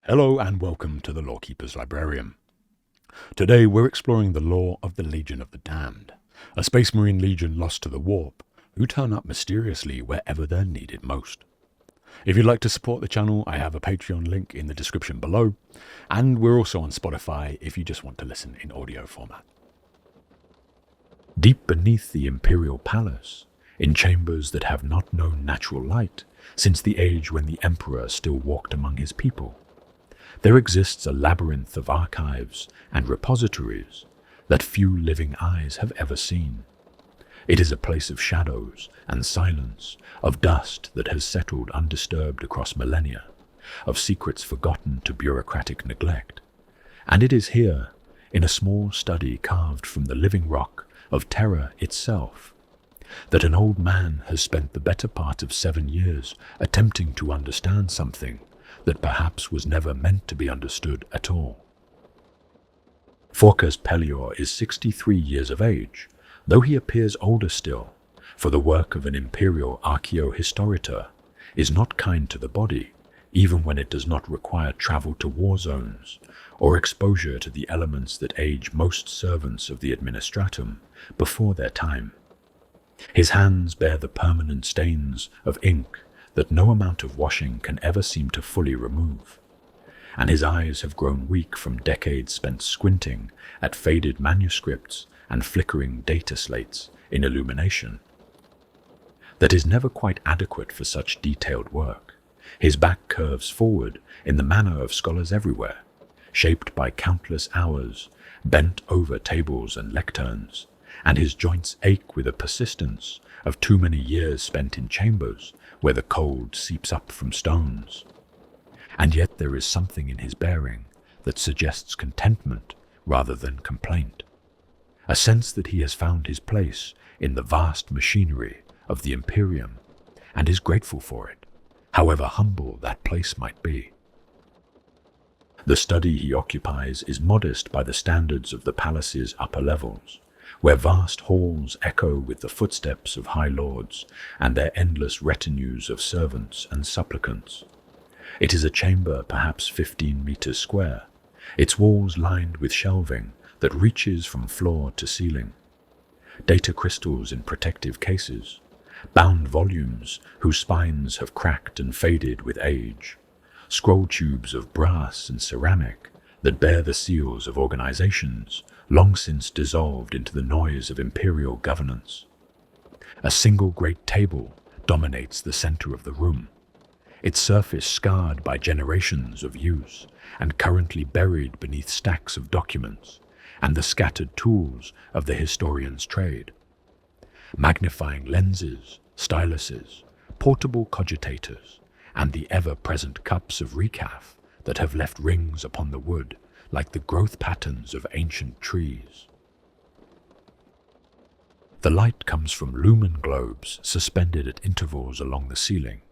Hello and welcome to the Lawkeeper's Librarium. Today we're exploring the lore of the Legion of the Damned, a Space Marine Legion lost to the warp, who turn up mysteriously wherever they're needed most. If you'd like to support the channel, I have a Patreon link in the description below, and we're also on Spotify if you just want to listen in audio format. Deep beneath the Imperial Palace, in chambers that have not known natural light since the age when the Emperor still walked among his people, there exists a labyrinth of archives and repositories that few living eyes have ever seen. It is a place of shadows and silence, of dust that has settled undisturbed across millennia, of secrets forgotten to bureaucratic neglect. And it is here, in a small study carved from the living rock of terror itself, that an old man has spent the better part of 7 years attempting to understand something that perhaps was never meant to be understood at all. Phorcus Pellior is 63 years of age, though he appears older still, for the work of an imperial archaeohistoritor is not kind to the body, even when it does not require travel to war zones or exposure to the elements that age most servants of the administratum before their time. His hands bear the permanent stains of ink that no amount of washing can ever seem to fully remove, and his eyes have grown weak from decades spent squinting at faded manuscripts and flickering data slates in illumination that is never quite adequate for such detailed work. His back curves forward in the manner of scholars everywhere, shaped by countless hours bent over tables and lecterns, and his joints ache with a persistence of too many years spent in chambers where the cold seeps up from stones. And yet there is something in his bearing that suggests contentment rather than complaint, a sense that he has found his place in the vast machinery of the Imperium and is grateful for it, however humble that place might be. The study he occupies is modest by the standards of the palace's upper levels, where vast halls echo with the footsteps of high lords and their endless retinues of servants and supplicants. It is a chamber perhaps 15 meters square, its walls lined with shelving that reaches from floor to ceiling. Data crystals in protective cases, bound volumes whose spines have cracked and faded with age, scroll tubes of brass and ceramic that bear the seals of organizations long since dissolved into the noise of imperial governance. A single great table dominates the center of the room, its surface scarred by generations of use and currently buried beneath stacks of documents and the scattered tools of the historian's trade. Magnifying lenses, styluses, portable cogitators, and the ever-present cups of recaf that have left rings upon the wood like the growth patterns of ancient trees. The light comes from lumen globes suspended at intervals along the ceiling,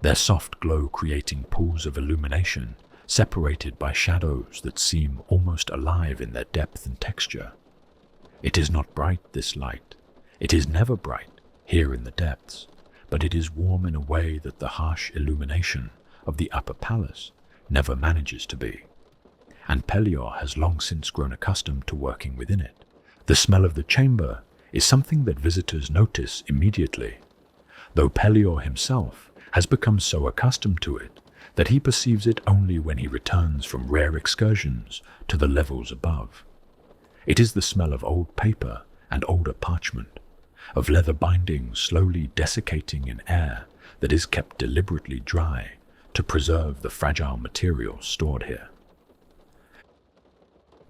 their soft glow creating pools of illumination separated by shadows that seem almost alive in their depth and texture. It is not bright, this light. It is never bright here in the depths, but it is warm in a way that the harsh illumination of the upper palace never manages to be. And Pellior has long since grown accustomed to working within it. The smell of the chamber is something that visitors notice immediately, though Pellior himself has become so accustomed to it that he perceives it only when he returns from rare excursions to the levels above. It is the smell of old paper and older parchment, of leather bindings slowly desiccating in air that is kept deliberately dry to preserve the fragile materials stored here.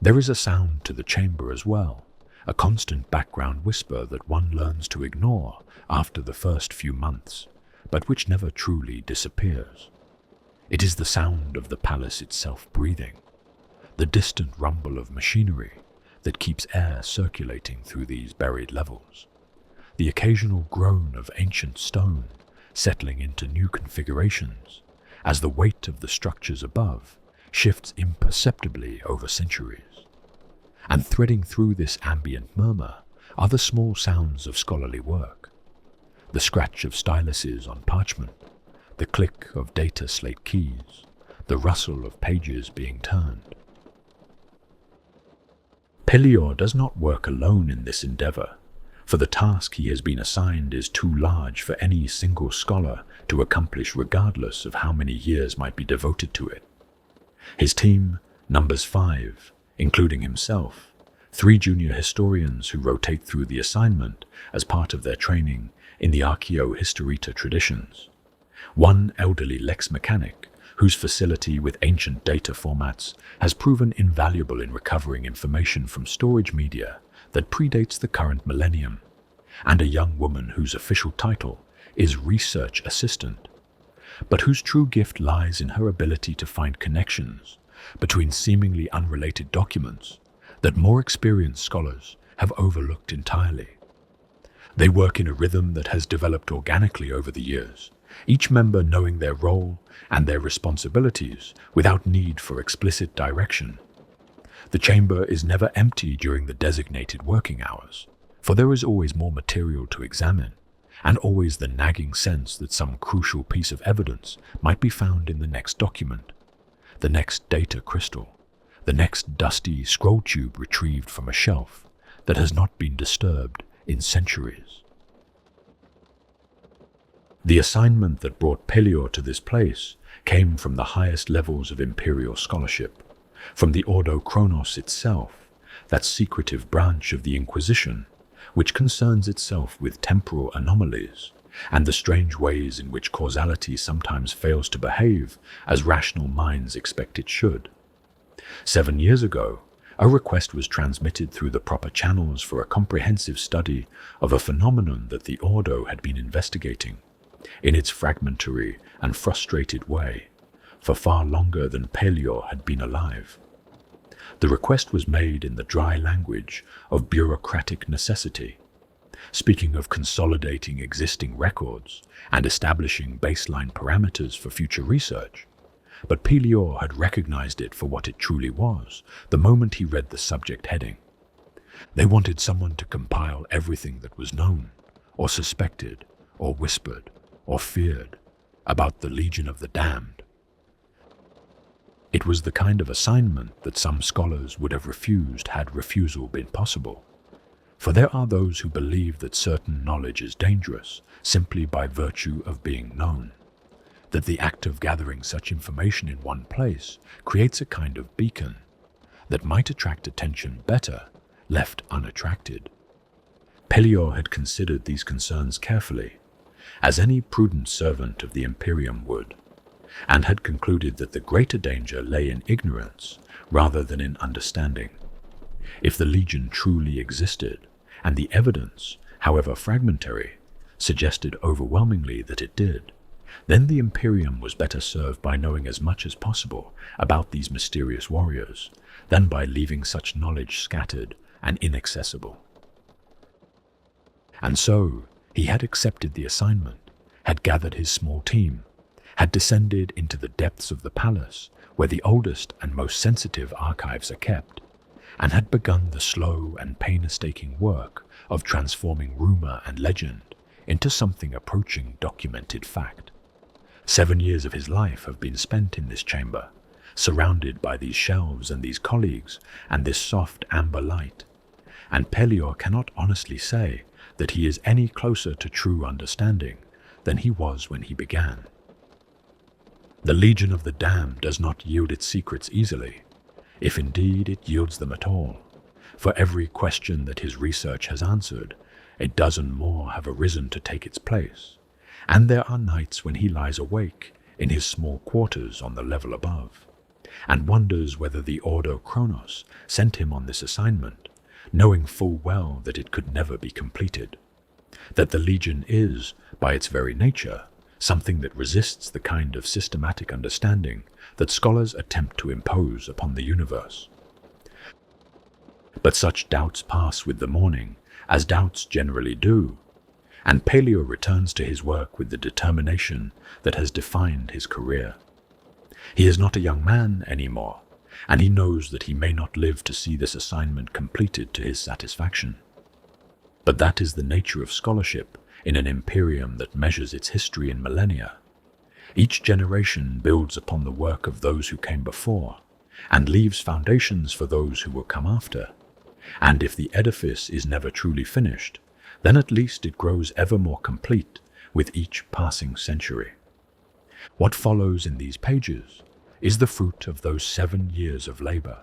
There is a sound to the chamber as well, a constant background whisper that one learns to ignore after the first few months, but which never truly disappears. It is the sound of the palace itself breathing, the distant rumble of machinery that keeps air circulating through these buried levels, the occasional groan of ancient stone settling into new configurations as the weight of the structures above shifts imperceptibly over centuries. And threading through this ambient murmur are the small sounds of scholarly work, the scratch of styluses on parchment, the click of data slate keys, the rustle of pages being turned. Pelior does not work alone in this endeavor, for the task he has been assigned is too large for any single scholar to accomplish regardless of how many years might be devoted to it. His team numbers 5, including himself, 3 junior historians who rotate through the assignment as part of their training in the archaeohistorita traditions, 1 elderly lex mechanic whose facility with ancient data formats has proven invaluable in recovering information from storage media that predates the current millennium, and a young woman whose official title is research assistant, but whose true gift lies in her ability to find connections between seemingly unrelated documents that more experienced scholars have overlooked entirely. They work in a rhythm that has developed organically over the years, each member knowing their role and their responsibilities without need for explicit direction. The chamber is never empty during the designated working hours, for there is always more material to examine, and always the nagging sense that some crucial piece of evidence might be found in the next document, the next data crystal, the next dusty scroll tube retrieved from a shelf that has not been disturbed in centuries. The assignment that brought Pelior to this place came from the highest levels of imperial scholarship, from the Ordo Chronos itself, that secretive branch of the Inquisition, which concerns itself with temporal anomalies and the strange ways in which causality sometimes fails to behave as rational minds expect it should. 7 years ago, a request was transmitted through the proper channels for a comprehensive study of a phenomenon that the Ordo had been investigating, in its fragmentary and frustrated way, for far longer than Pelior had been alive. The request was made in the dry language of bureaucratic necessity, speaking of consolidating existing records and establishing baseline parameters for future research. But Pelior had recognized it for what it truly was the moment he read the subject heading. They wanted someone to compile everything that was known, or suspected, or whispered, or feared about the Legion of the Damned. It was the kind of assignment that some scholars would have refused had refusal been possible. For there are those who believe that certain knowledge is dangerous simply by virtue of being known, that the act of gathering such information in one place creates a kind of beacon that might attract attention better left unattracted. Pelior had considered these concerns carefully, as any prudent servant of the Imperium would, and had concluded that the greater danger lay in ignorance rather than in understanding. If the Legion truly existed, and the evidence, however fragmentary, suggested overwhelmingly that it did, then the Imperium was better served by knowing as much as possible about these mysterious warriors than by leaving such knowledge scattered and inaccessible. And so, he had accepted the assignment, had gathered his small team, had descended into the depths of the palace where the oldest and most sensitive archives are kept, and had begun the slow and painstaking work of transforming rumor and legend into something approaching documented fact. 7 years of his life have been spent in this chamber, surrounded by these shelves and these colleagues and this soft amber light, and Pelior cannot honestly say that he is any closer to true understanding than he was when he began. The Legion of the Damned does not yield its secrets easily, if indeed it yields them at all. For every question that his research has answered, a dozen more have arisen to take its place, and there are nights when he lies awake in his small quarters on the level above, and wonders whether the Ordo Chronos sent him on this assignment, knowing full well that it could never be completed, that the Legion is, by its very nature, something that resists the kind of systematic understanding that scholars attempt to impose upon the universe. But such doubts pass with the morning, as doubts generally do, and Pelior returns to his work with the determination that has defined his career. He is not a young man anymore, and he knows that he may not live to see this assignment completed to his satisfaction. But that is the nature of scholarship in an imperium that measures its history in millennia. Each generation builds upon the work of those who came before, and leaves foundations for those who will come after. And if the edifice is never truly finished, then at least it grows ever more complete with each passing century. What follows in these pages is the fruit of those 7 years of labor.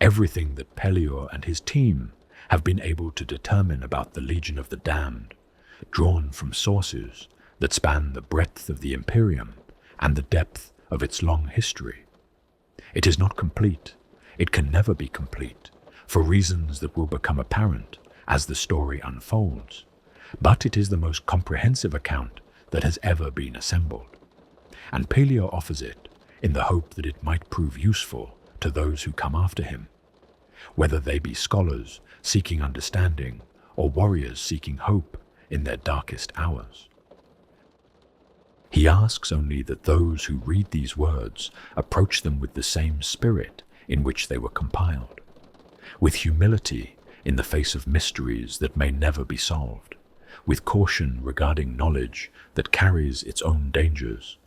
Everything that Pelior and his team have been able to determine about the Legion of the Damned, drawn from sources that span the breadth of the Imperium and the depth of its long history. It is not complete. It can never be complete, for reasons that will become apparent as the story unfolds, but it is the most comprehensive account that has ever been assembled. And Pelior offers it in the hope that it might prove useful to those who come after him, whether they be scholars seeking understanding or warriors seeking hope in their darkest hours. He asks only that those who read these words approach them with the same spirit in which they were compiled, with humility in the face of mysteries that may never be solved, with caution regarding knowledge that carries its own dangers,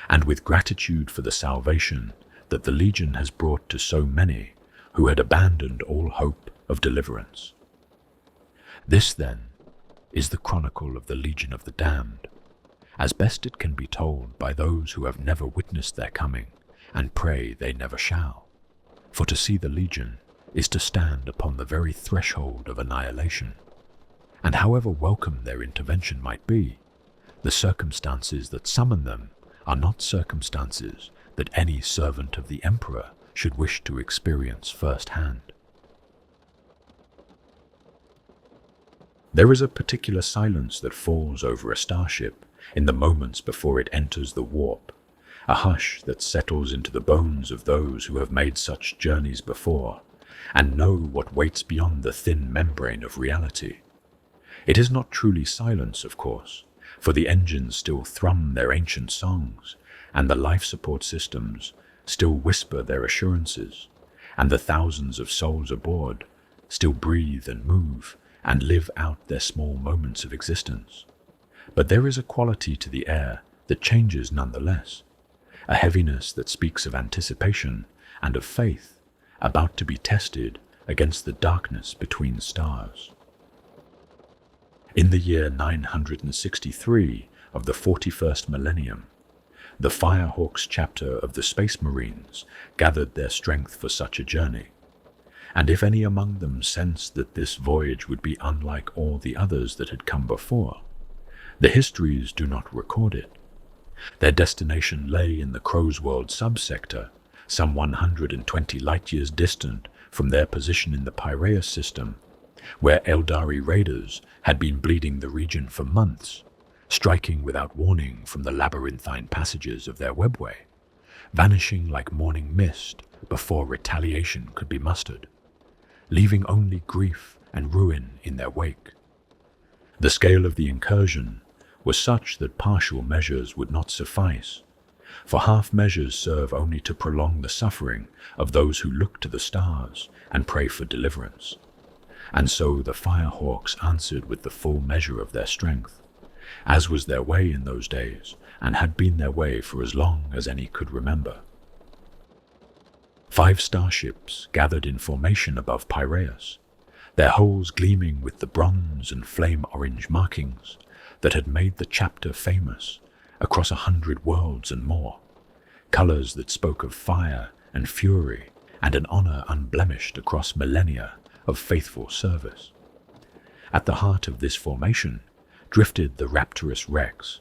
and with gratitude for the salvation that the Legion has brought to so many who had abandoned all hope of deliverance. This, then, is the chronicle of the Legion of the Damned, as best it can be told by those who have never witnessed their coming and pray they never shall. For to see the Legion is to stand upon the very threshold of annihilation, and however welcome their intervention might be, the circumstances that summon them are not circumstances that any servant of the Emperor should wish to experience firsthand. There is a particular silence that falls over a starship in the moments before it enters the warp, a hush that settles into the bones of those who have made such journeys before and know what waits beyond the thin membrane of reality. It is not truly silence, of course, for the engines still thrum their ancient songs, and the life support systems still whisper their assurances, and the thousands of souls aboard still breathe and move and live out their small moments of existence. But there is a quality to the air that changes nonetheless, a heaviness that speaks of anticipation and of faith about to be tested against the darkness between stars. In the year 963 of the 41st millennium, the Firehawks chapter of the Space Marines gathered their strength for such a journey, and if any among them sensed that this voyage would be unlike all the others that had come before, the histories do not record it. Their destination lay in the Crow's World subsector, some 120 light-years distant from their position in the Piraeus system, where Eldari raiders had been bleeding the region for months, striking without warning from the labyrinthine passages of their webway, vanishing like morning mist before retaliation could be mustered, leaving only grief and ruin in their wake. The scale of the incursion was such that partial measures would not suffice, for half measures serve only to prolong the suffering of those who look to the stars and pray for deliverance. And so the Firehawks answered with the full measure of their strength, as was their way in those days, and had been their way for as long as any could remember. 5 starships gathered in formation above Piraeus, their hulls gleaming with the bronze and flame-orange markings that had made the chapter famous across 100 worlds and more, colors that spoke of fire and fury and an honor unblemished across millennia of faithful service. At the heart of this formation drifted the rapturous Rex,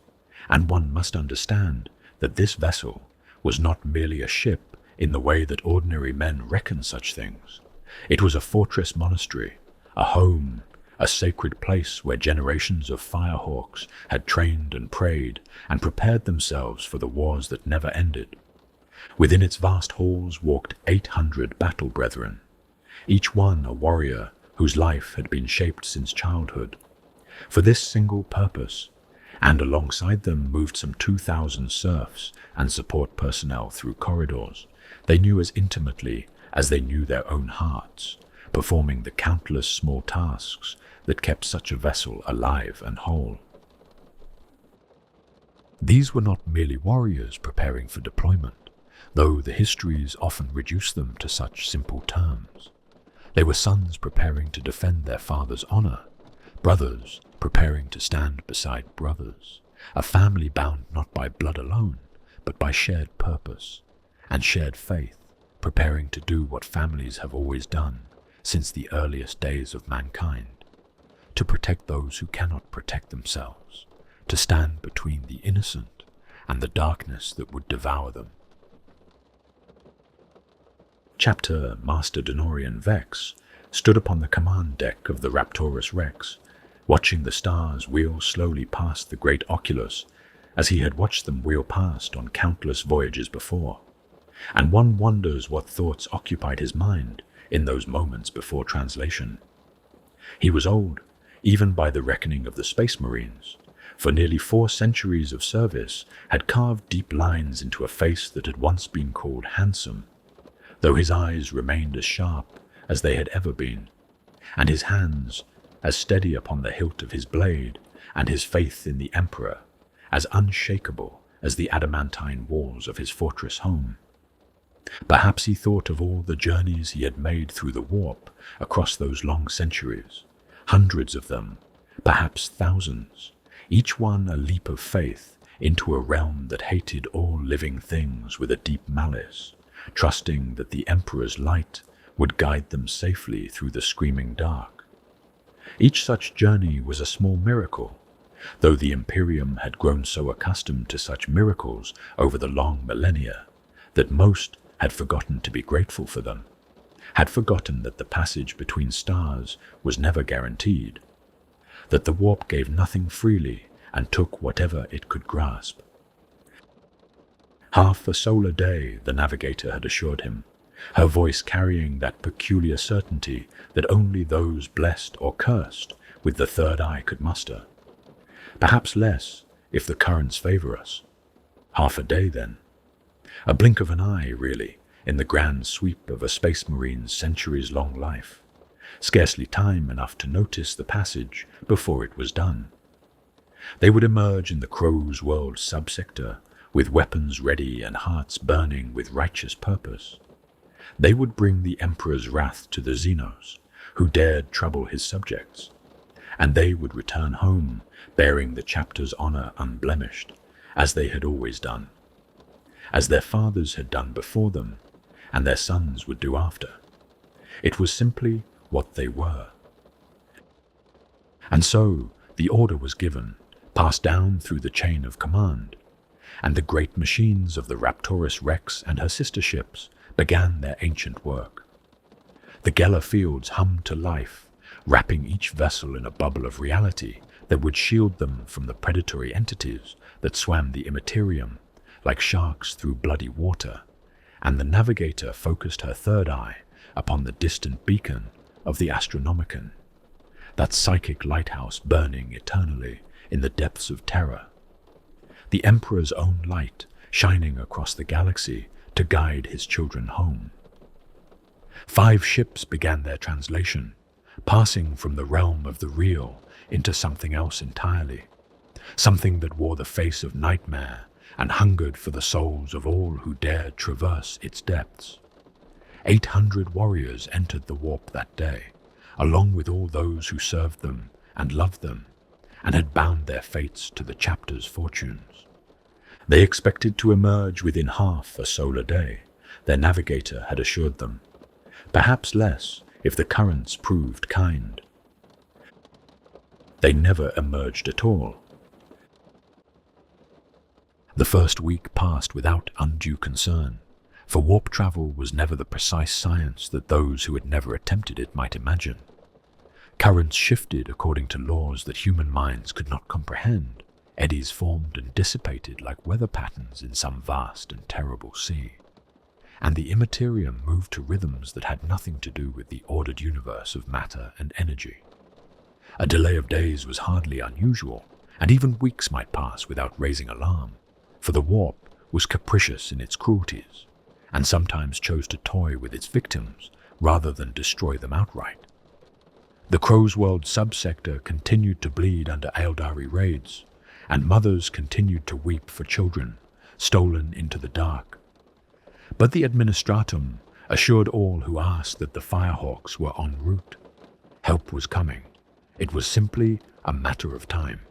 and one must understand that this vessel was not merely a ship in the way that ordinary men reckon such things. It was a fortress monastery, a home, a sacred place where generations of Firehawks had trained and prayed and prepared themselves for the wars that never ended. Within its vast halls walked 800 battle brethren, each one a warrior whose life had been shaped since childhood, for this single purpose, and alongside them moved some 2,000 serfs and support personnel through corridors they knew as intimately as they knew their own hearts, performing the countless small tasks that kept such a vessel alive and whole. These were not merely warriors preparing for deployment, though the histories often reduce them to such simple terms. They were sons preparing to defend their father's honor, brothers preparing to stand beside brothers, a family bound not by blood alone, but by shared purpose and shared faith, preparing to do what families have always done since the earliest days of mankind, to protect those who cannot protect themselves, to stand between the innocent and the darkness that would devour them. Chapter Master Denorian Vex stood upon the command deck of the Raptorus Rex, watching the stars wheel slowly past the great oculus as he had watched them wheel past on countless voyages before, and one wonders what thoughts occupied his mind in those moments before translation. He was old, even by the reckoning of the Space Marines, for nearly 4 centuries of service had carved deep lines into a face that had once been called handsome, though his eyes remained as sharp as they had ever been, and his hands as steady upon the hilt of his blade, and his faith in the Emperor as unshakable as the adamantine walls of his fortress home. Perhaps he thought of all the journeys he had made through the warp across those long centuries, hundreds of them, perhaps thousands, each one a leap of faith into a realm that hated all living things with a deep malice, trusting that the Emperor's light would guide them safely through the screaming dark. Each such journey was a small miracle, though the Imperium had grown so accustomed to such miracles over the long millennia that most had forgotten to be grateful for them, had forgotten that the passage between stars was never guaranteed, that the warp gave nothing freely and took whatever it could grasp. Half a solar day, the navigator had assured him, her voice carrying that peculiar certainty that only those blessed or cursed with the third eye could muster. Perhaps less, if the currents favor us. Half a day, then. A blink of an eye, really, in the grand sweep of a Space Marine's centuries-long life. Scarcely time enough to notice the passage before it was done. They would emerge in the Crow's World subsector, with weapons ready and hearts burning with righteous purpose. They would bring the Emperor's wrath to the Xenos, who dared trouble his subjects, and they would return home, bearing the chapter's honor unblemished, as they had always done, as their fathers had done before them, and their sons would do after. It was simply what they were. And so the order was given, passed down through the chain of command, and the great machines of the Raptorus Rex and her sister ships began their ancient work. The Geller fields hummed to life, wrapping each vessel in a bubble of reality that would shield them from the predatory entities that swam the immaterium like sharks through bloody water, and the navigator focused her third eye upon the distant beacon of the Astronomicon, that psychic lighthouse burning eternally in the depths of terror, the Emperor's own light shining across the galaxy to guide his children home. 5 ships began their translation, passing from the realm of the real into something else entirely, something that wore the face of nightmare and hungered for the souls of all who dared traverse its depths. 800 warriors entered the warp that day, along with all those who served them and loved them, and had bound their fates to the chapter's fortunes. They expected to emerge within half a solar day, their navigator had assured them, perhaps less if the currents proved kind. They never emerged at all. The first week passed without undue concern, for warp travel was never the precise science that those who had never attempted it might imagine. Currents shifted according to laws that human minds could not comprehend. Eddies formed and dissipated like weather patterns in some vast and terrible sea. And the immaterium moved to rhythms that had nothing to do with the ordered universe of matter and energy. A delay of days was hardly unusual, and even weeks might pass without raising alarm, for the warp was capricious in its cruelties, and sometimes chose to toy with its victims rather than destroy them outright. The Crow's World subsector continued to bleed under Aeldari raids, and mothers continued to weep for children stolen into the dark. But the administratum assured all who asked that the Firehawks were en route. Help was coming. It was simply a matter of time.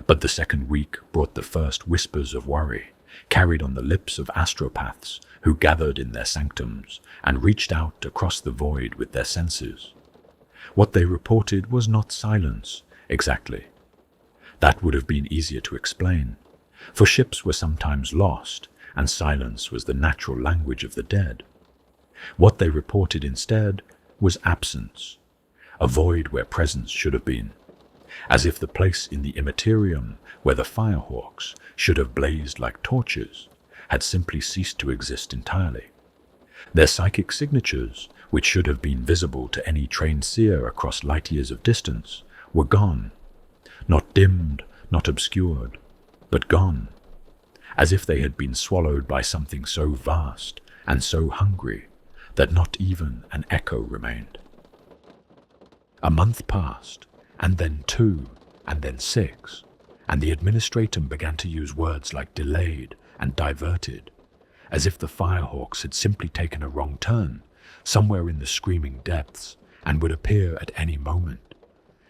But the second week brought the first whispers of worry, carried on the lips of astropaths who gathered in their sanctums and reached out across the void with their senses. What they reported was not silence, exactly. That would have been easier to explain, for ships were sometimes lost, and silence was the natural language of the dead. What they reported instead was absence, a void where presence should have been, as if the place in the immaterium where the Firehawks should have blazed like torches had simply ceased to exist entirely. Their psychic signatures, which should have been visible to any trained seer across light years of distance, were gone, not dimmed, not obscured, but gone, as if they had been swallowed by something so vast and so hungry that not even an echo remained. A month passed, and then 2, and then 6, and the administratum began to use words like delayed and diverted, as if the Firehawks had simply taken a wrong turn somewhere in the screaming depths and would appear at any moment,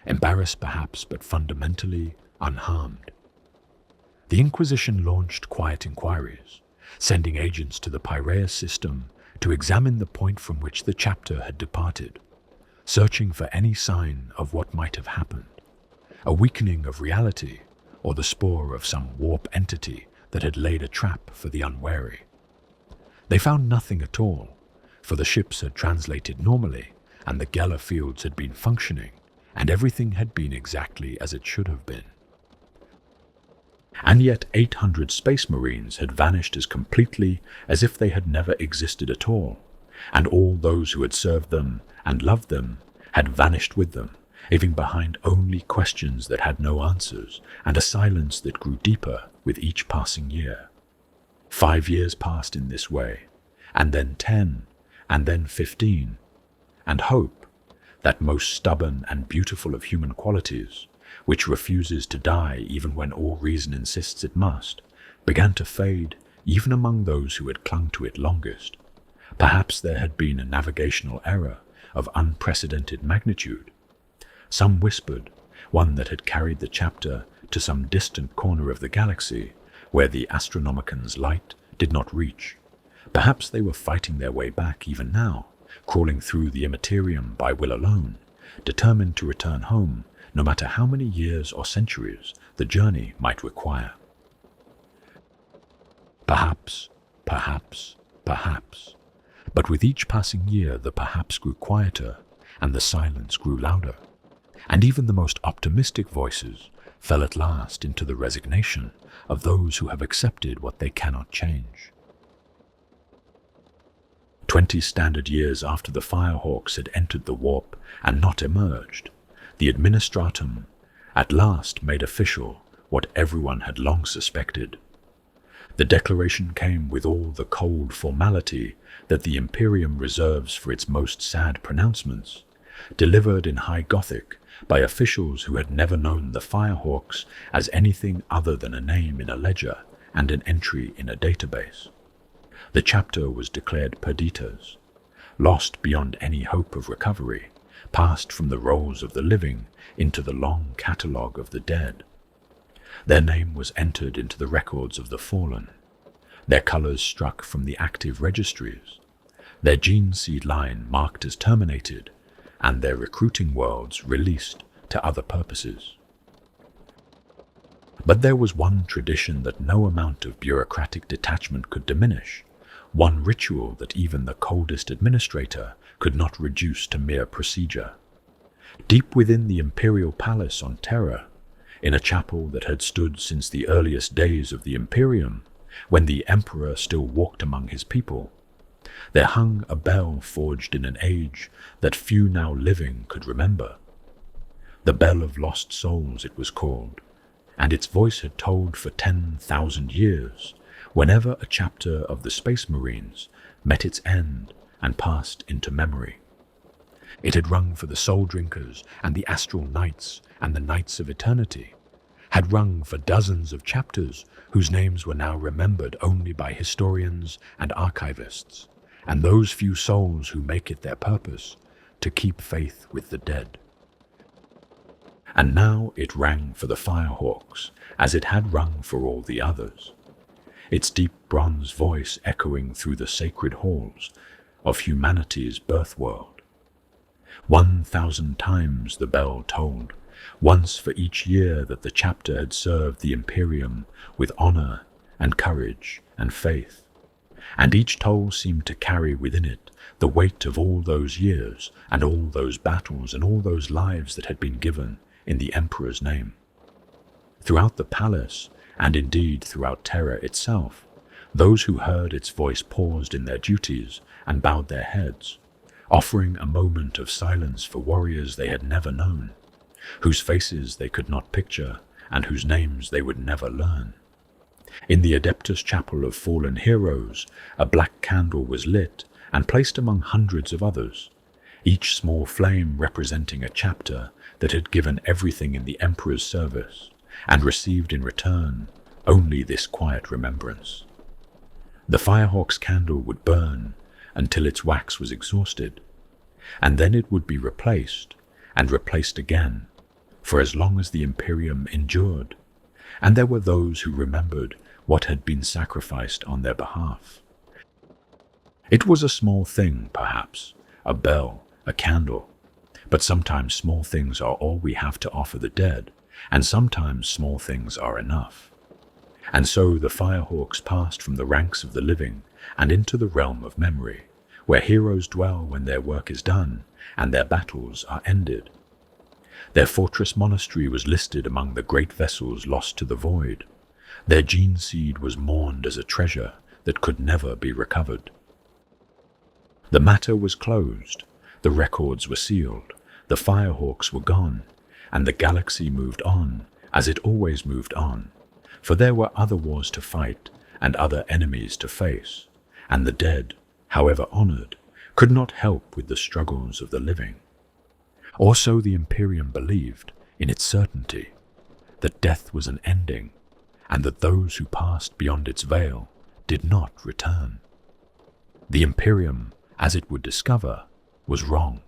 embarrassed perhaps, but fundamentally unharmed. The Inquisition launched quiet inquiries, sending agents to the Piraeus system to examine the point from which the chapter had departed, searching for any sign of what might have happened, a weakening of reality or the spore of some warp entity that had laid a trap for the unwary. They found nothing at all, for the ships had translated normally and the Geller fields had been functioning and everything had been exactly as it should have been. And yet 800 Space Marines had vanished as completely as if they had never existed at all, and all those who had served them and loved them had vanished with them, leaving behind only questions that had no answers and a silence that grew deeper with each passing year. 5 years passed in this way, and then 10, and then 15, and hope, that most stubborn and beautiful of human qualities, which refuses to die even when all reason insists it must, began to fade even among those who had clung to it longest. Perhaps there had been a navigational error of unprecedented magnitude. Some whispered, one that had carried the chapter to some distant corner of the galaxy, where the Astronomican's light did not reach. Perhaps they were fighting their way back even now, crawling through the immaterium by will alone, determined to return home, no matter how many years or centuries the journey might require. Perhaps, but with each passing year the perhaps grew quieter, and the silence grew louder, and even the most optimistic voices fell at last into the resignation of those who have accepted what they cannot change. 20 standard years after the Firehawks had entered the warp and not emerged, the administratum at last made official what everyone had long suspected. The declaration came with all the cold formality that the Imperium reserves for its most sad pronouncements, delivered in High Gothic by officials who had never known the Firehawks as anything other than a name in a ledger and an entry in a database. The chapter was declared perditas, lost beyond any hope of recovery, passed from the rolls of the living into the long catalogue of the dead. Their name was entered into the records of the fallen, their colours struck from the active registries, their gene seed line marked as terminated, and their recruiting worlds released to other purposes. But there was one tradition that no amount of bureaucratic detachment could diminish, one ritual that even the coldest administrator could not reduce to mere procedure. Deep within the imperial palace on Terra, in a chapel that had stood since the earliest days of the Imperium, when the Emperor still walked among his people, there hung a bell forged in an age that few now living could remember. The Bell of Lost Souls it was called, and its voice had tolled for 10,000 years, whenever a chapter of the Space Marines met its end and passed into memory. It had rung for the Soul Drinkers and the Astral Knights and the Knights of Eternity, had rung for dozens of chapters whose names were now remembered only by historians and archivists, and those few souls who make it their purpose to keep faith with the dead. And now it rang for the Firehawks, as it had rung for all the others, its deep bronze voice echoing through the sacred halls of humanity's birth world. 1,000 times the bell tolled, once for each year that the chapter had served the Imperium with honor and courage and faith, and each toll seemed to carry within it the weight of all those years and all those battles and all those lives that had been given in the Emperor's name. Throughout the palace, and indeed throughout Terra itself, those who heard its voice paused in their duties and bowed their heads, offering a moment of silence for warriors they had never known, whose faces they could not picture and whose names they would never learn. In the Adeptus Chapel of Fallen Heroes, a black candle was lit and placed among hundreds of others, each small flame representing a chapter that had given everything in the Emperor's service and received in return only this quiet remembrance. The Firehawk's candle would burn until its wax was exhausted, and then it would be replaced and replaced again for as long as the Imperium endured, and there were those who remembered what had been sacrificed on their behalf. It was a small thing, perhaps, a bell, a candle, but sometimes small things are all we have to offer the dead, and sometimes small things are enough. And so the Firehawks passed from the ranks of the living and into the realm of memory, where heroes dwell when their work is done and their battles are ended. Their fortress monastery was listed among the great vessels lost to the void. Their gene seed was mourned as a treasure that could never be recovered. The matter was closed, the records were sealed, the Firehawks were gone, and the galaxy moved on, as it always moved on, for there were other wars to fight and other enemies to face, and the dead, however honored, could not help with the struggles of the living. Or so the Imperium believed, in its certainty, that death was an ending, and that those who passed beyond its veil did not return. The Imperium, as it would discover, was wrong.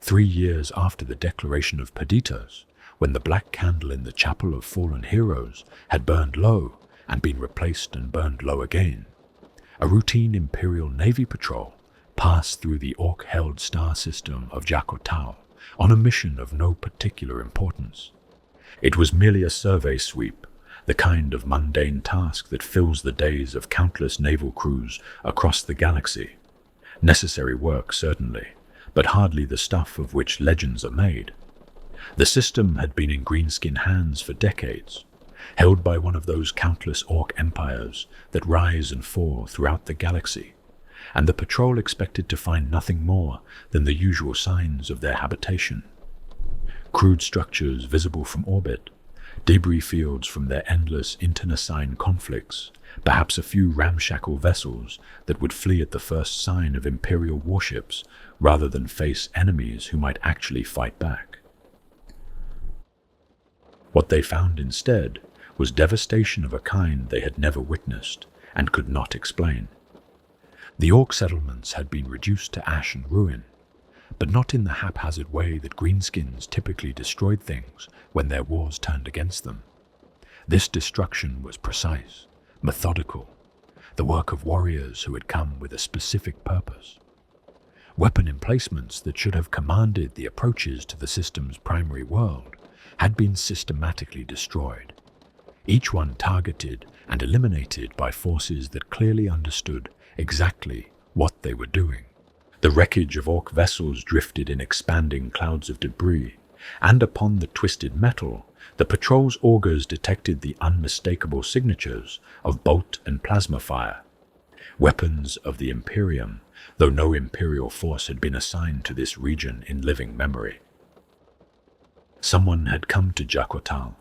3 years after the declaration of Perditas, when the black candle in the Chapel of Fallen Heroes had burned low and been replaced and burned low again, a routine Imperial Navy patrol passed through the Orc-held star system of Jakotal on a mission of no particular importance. It was merely a survey sweep, the kind of mundane task that fills the days of countless naval crews across the galaxy. Necessary work, certainly, but hardly the stuff of which legends are made. The system had been in greenskin hands for decades, held by one of those countless Orc empires that rise and fall throughout the galaxy, and the patrol expected to find nothing more than the usual signs of their habitation. Crude structures visible from orbit, debris fields from their endless internecine conflicts, perhaps a few ramshackle vessels that would flee at the first sign of Imperial warships rather than face enemies who might actually fight back. What they found instead was devastation of a kind they had never witnessed and could not explain. The Orc settlements had been reduced to ash and ruin, but not in the haphazard way that greenskins typically destroyed things when their wars turned against them. This destruction was precise, methodical, the work of warriors who had come with a specific purpose. Weapon emplacements that should have commanded the approaches to the system's primary world had been systematically destroyed, each one targeted and eliminated by forces that clearly understood exactly what they were doing. The wreckage of Orc vessels drifted in expanding clouds of debris, and upon the twisted metal, the patrol's augers detected the unmistakable signatures of bolt and plasma fire, weapons of the Imperium, though no Imperial force had been assigned to this region in living memory. Someone had come to Jakotal.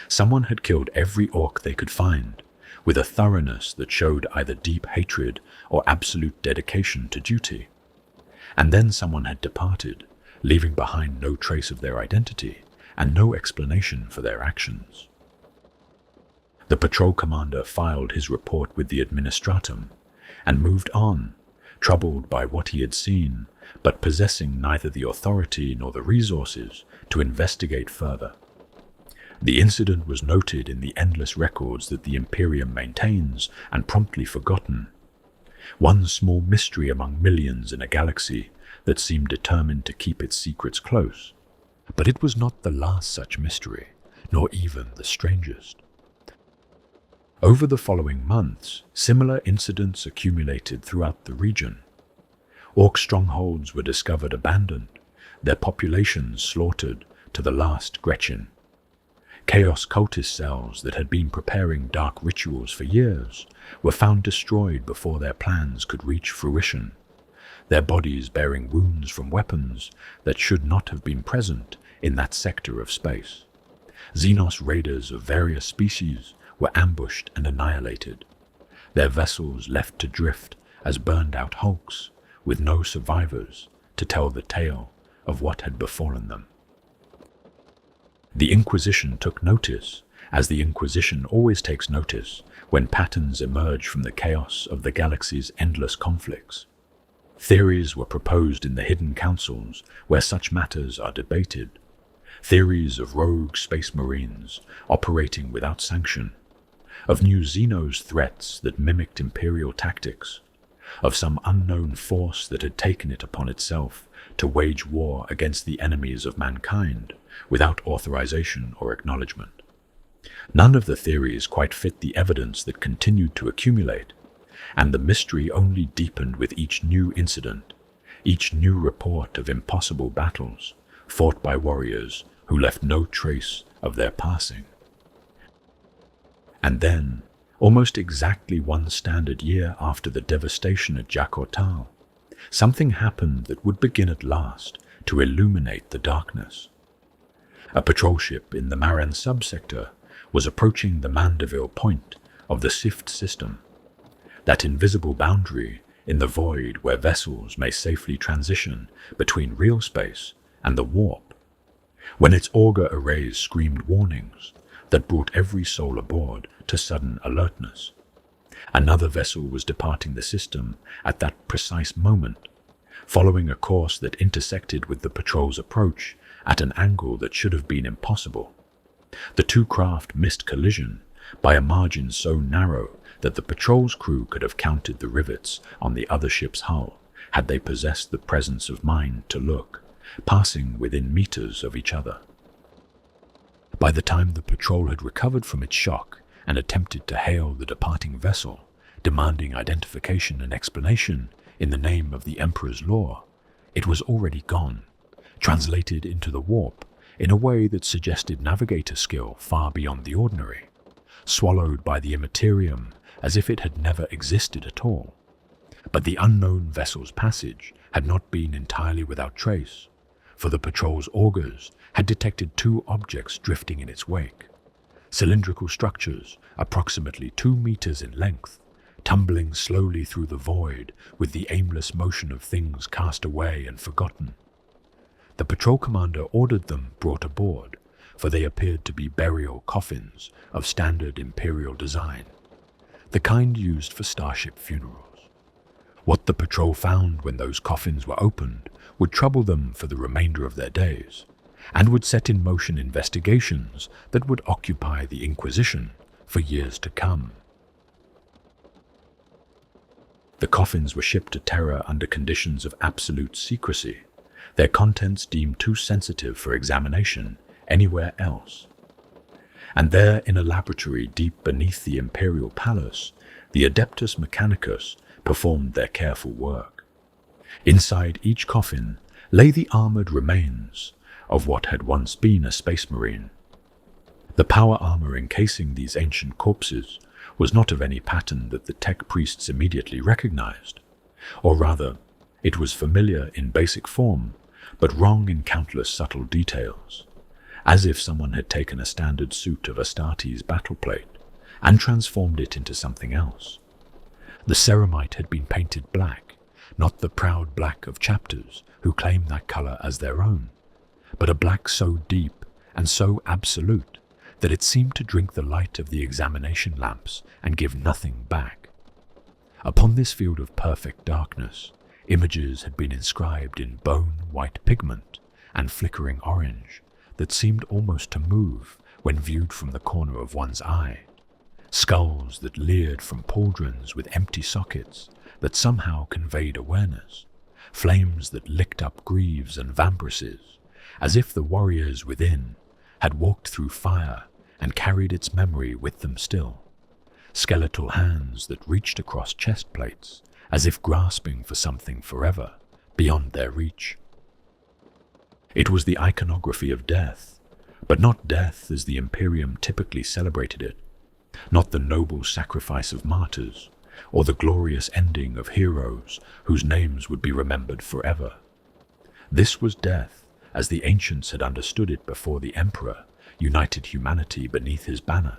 Someone had killed every Orc they could find, with a thoroughness that showed either deep hatred or absolute dedication to duty. And then someone had departed, leaving behind no trace of their identity, and no explanation for their actions. The patrol commander filed his report with the administratum and moved on, troubled by what he had seen, but possessing neither the authority nor the resources to investigate further. The incident was noted in the endless records that the Imperium maintains and promptly forgotten. One small mystery among millions in a galaxy that seemed determined to keep its secrets close. But it was not the last such mystery, nor even the strangest. Over the following months, similar incidents accumulated throughout the region. Orc strongholds were discovered abandoned, their populations slaughtered to the last Gretchen. Chaos cultist cells that had been preparing dark rituals for years were found destroyed before their plans could reach fruition, their bodies bearing wounds from weapons that should not have been present in that sector of space. Xenos raiders of various species were ambushed and annihilated, their vessels left to drift as burned-out hulks, with no survivors to tell the tale of what had befallen them. The Inquisition took notice, as the Inquisition always takes notice when patterns emerge from the chaos of the galaxy's endless conflicts. Theories were proposed in the hidden councils where such matters are debated. Theories of rogue space marines operating without sanction, of new Xenos threats that mimicked Imperial tactics, of some unknown force that had taken it upon itself to wage war against the enemies of mankind without authorization or acknowledgement. None of the theories quite fit the evidence that continued to accumulate, and the mystery only deepened with each new incident, each new report of impossible battles fought by warriors who left no trace of their passing. And then, almost exactly one standard year after the devastation at Jakortal, something happened that would begin at last to illuminate the darkness. A patrol ship in the Maran subsector was approaching the Mandeville point of the Sift system, that invisible boundary in the void where vessels may safely transition between real space and the warp, when its auger arrays screamed warnings that brought every soul aboard to sudden alertness. Another vessel was departing the system at that precise moment, following a course that intersected with the patrol's approach at an angle that should have been impossible. The two craft missed collision by a margin so narrow that the patrol's crew could have counted the rivets on the other ship's hull had they possessed the presence of mind to look, passing within meters of each other. By the time the patrol had recovered from its shock and attempted to hail the departing vessel, demanding identification and explanation in the name of the Emperor's law, it was already gone, translated into the warp in a way that suggested navigator skill far beyond the ordinary, swallowed by the immaterium as if it had never existed at all. But the unknown vessel's passage had not been entirely without trace, for the patrol's augers had detected two objects drifting in its wake, cylindrical structures approximately 2 meters in length, tumbling slowly through the void with the aimless motion of things cast away and forgotten. The patrol commander ordered them brought aboard, for they appeared to be burial coffins of standard Imperial design, the kind used for starship funerals. What the patrol found when those coffins were opened would trouble them for the remainder of their days, and would set in motion investigations that would occupy the Inquisition for years to come. The coffins were shipped to Terra under conditions of absolute secrecy, their contents deemed too sensitive for examination anywhere else. And there, in a laboratory deep beneath the Imperial Palace, the Adeptus Mechanicus performed their careful work. Inside each coffin lay the armored remains of what had once been a space marine. The power armor encasing these ancient corpses was not of any pattern that the tech priests immediately recognized, or rather, it was familiar in basic form, but wrong in countless subtle details, as if someone had taken a standard suit of Astartes battle plate and transformed it into something else. The ceramite had been painted black, not the proud black of chapters who claim that color as their own, but a black so deep and so absolute that it seemed to drink the light of the examination lamps and give nothing back. Upon this field of perfect darkness, images had been inscribed in bone-white pigment and flickering orange that seemed almost to move when viewed from the corner of one's eye. Skulls that leered from pauldrons with empty sockets that somehow conveyed awareness. Flames that licked up greaves and vambraces, as if the warriors within had walked through fire and carried its memory with them still. Skeletal hands that reached across chest plates, as if grasping for something forever, beyond their reach. It was the iconography of death, but not death as the Imperium typically celebrated it, not the noble sacrifice of martyrs, or the glorious ending of heroes whose names would be remembered forever. This was death as the ancients had understood it before the Emperor united humanity beneath his banner.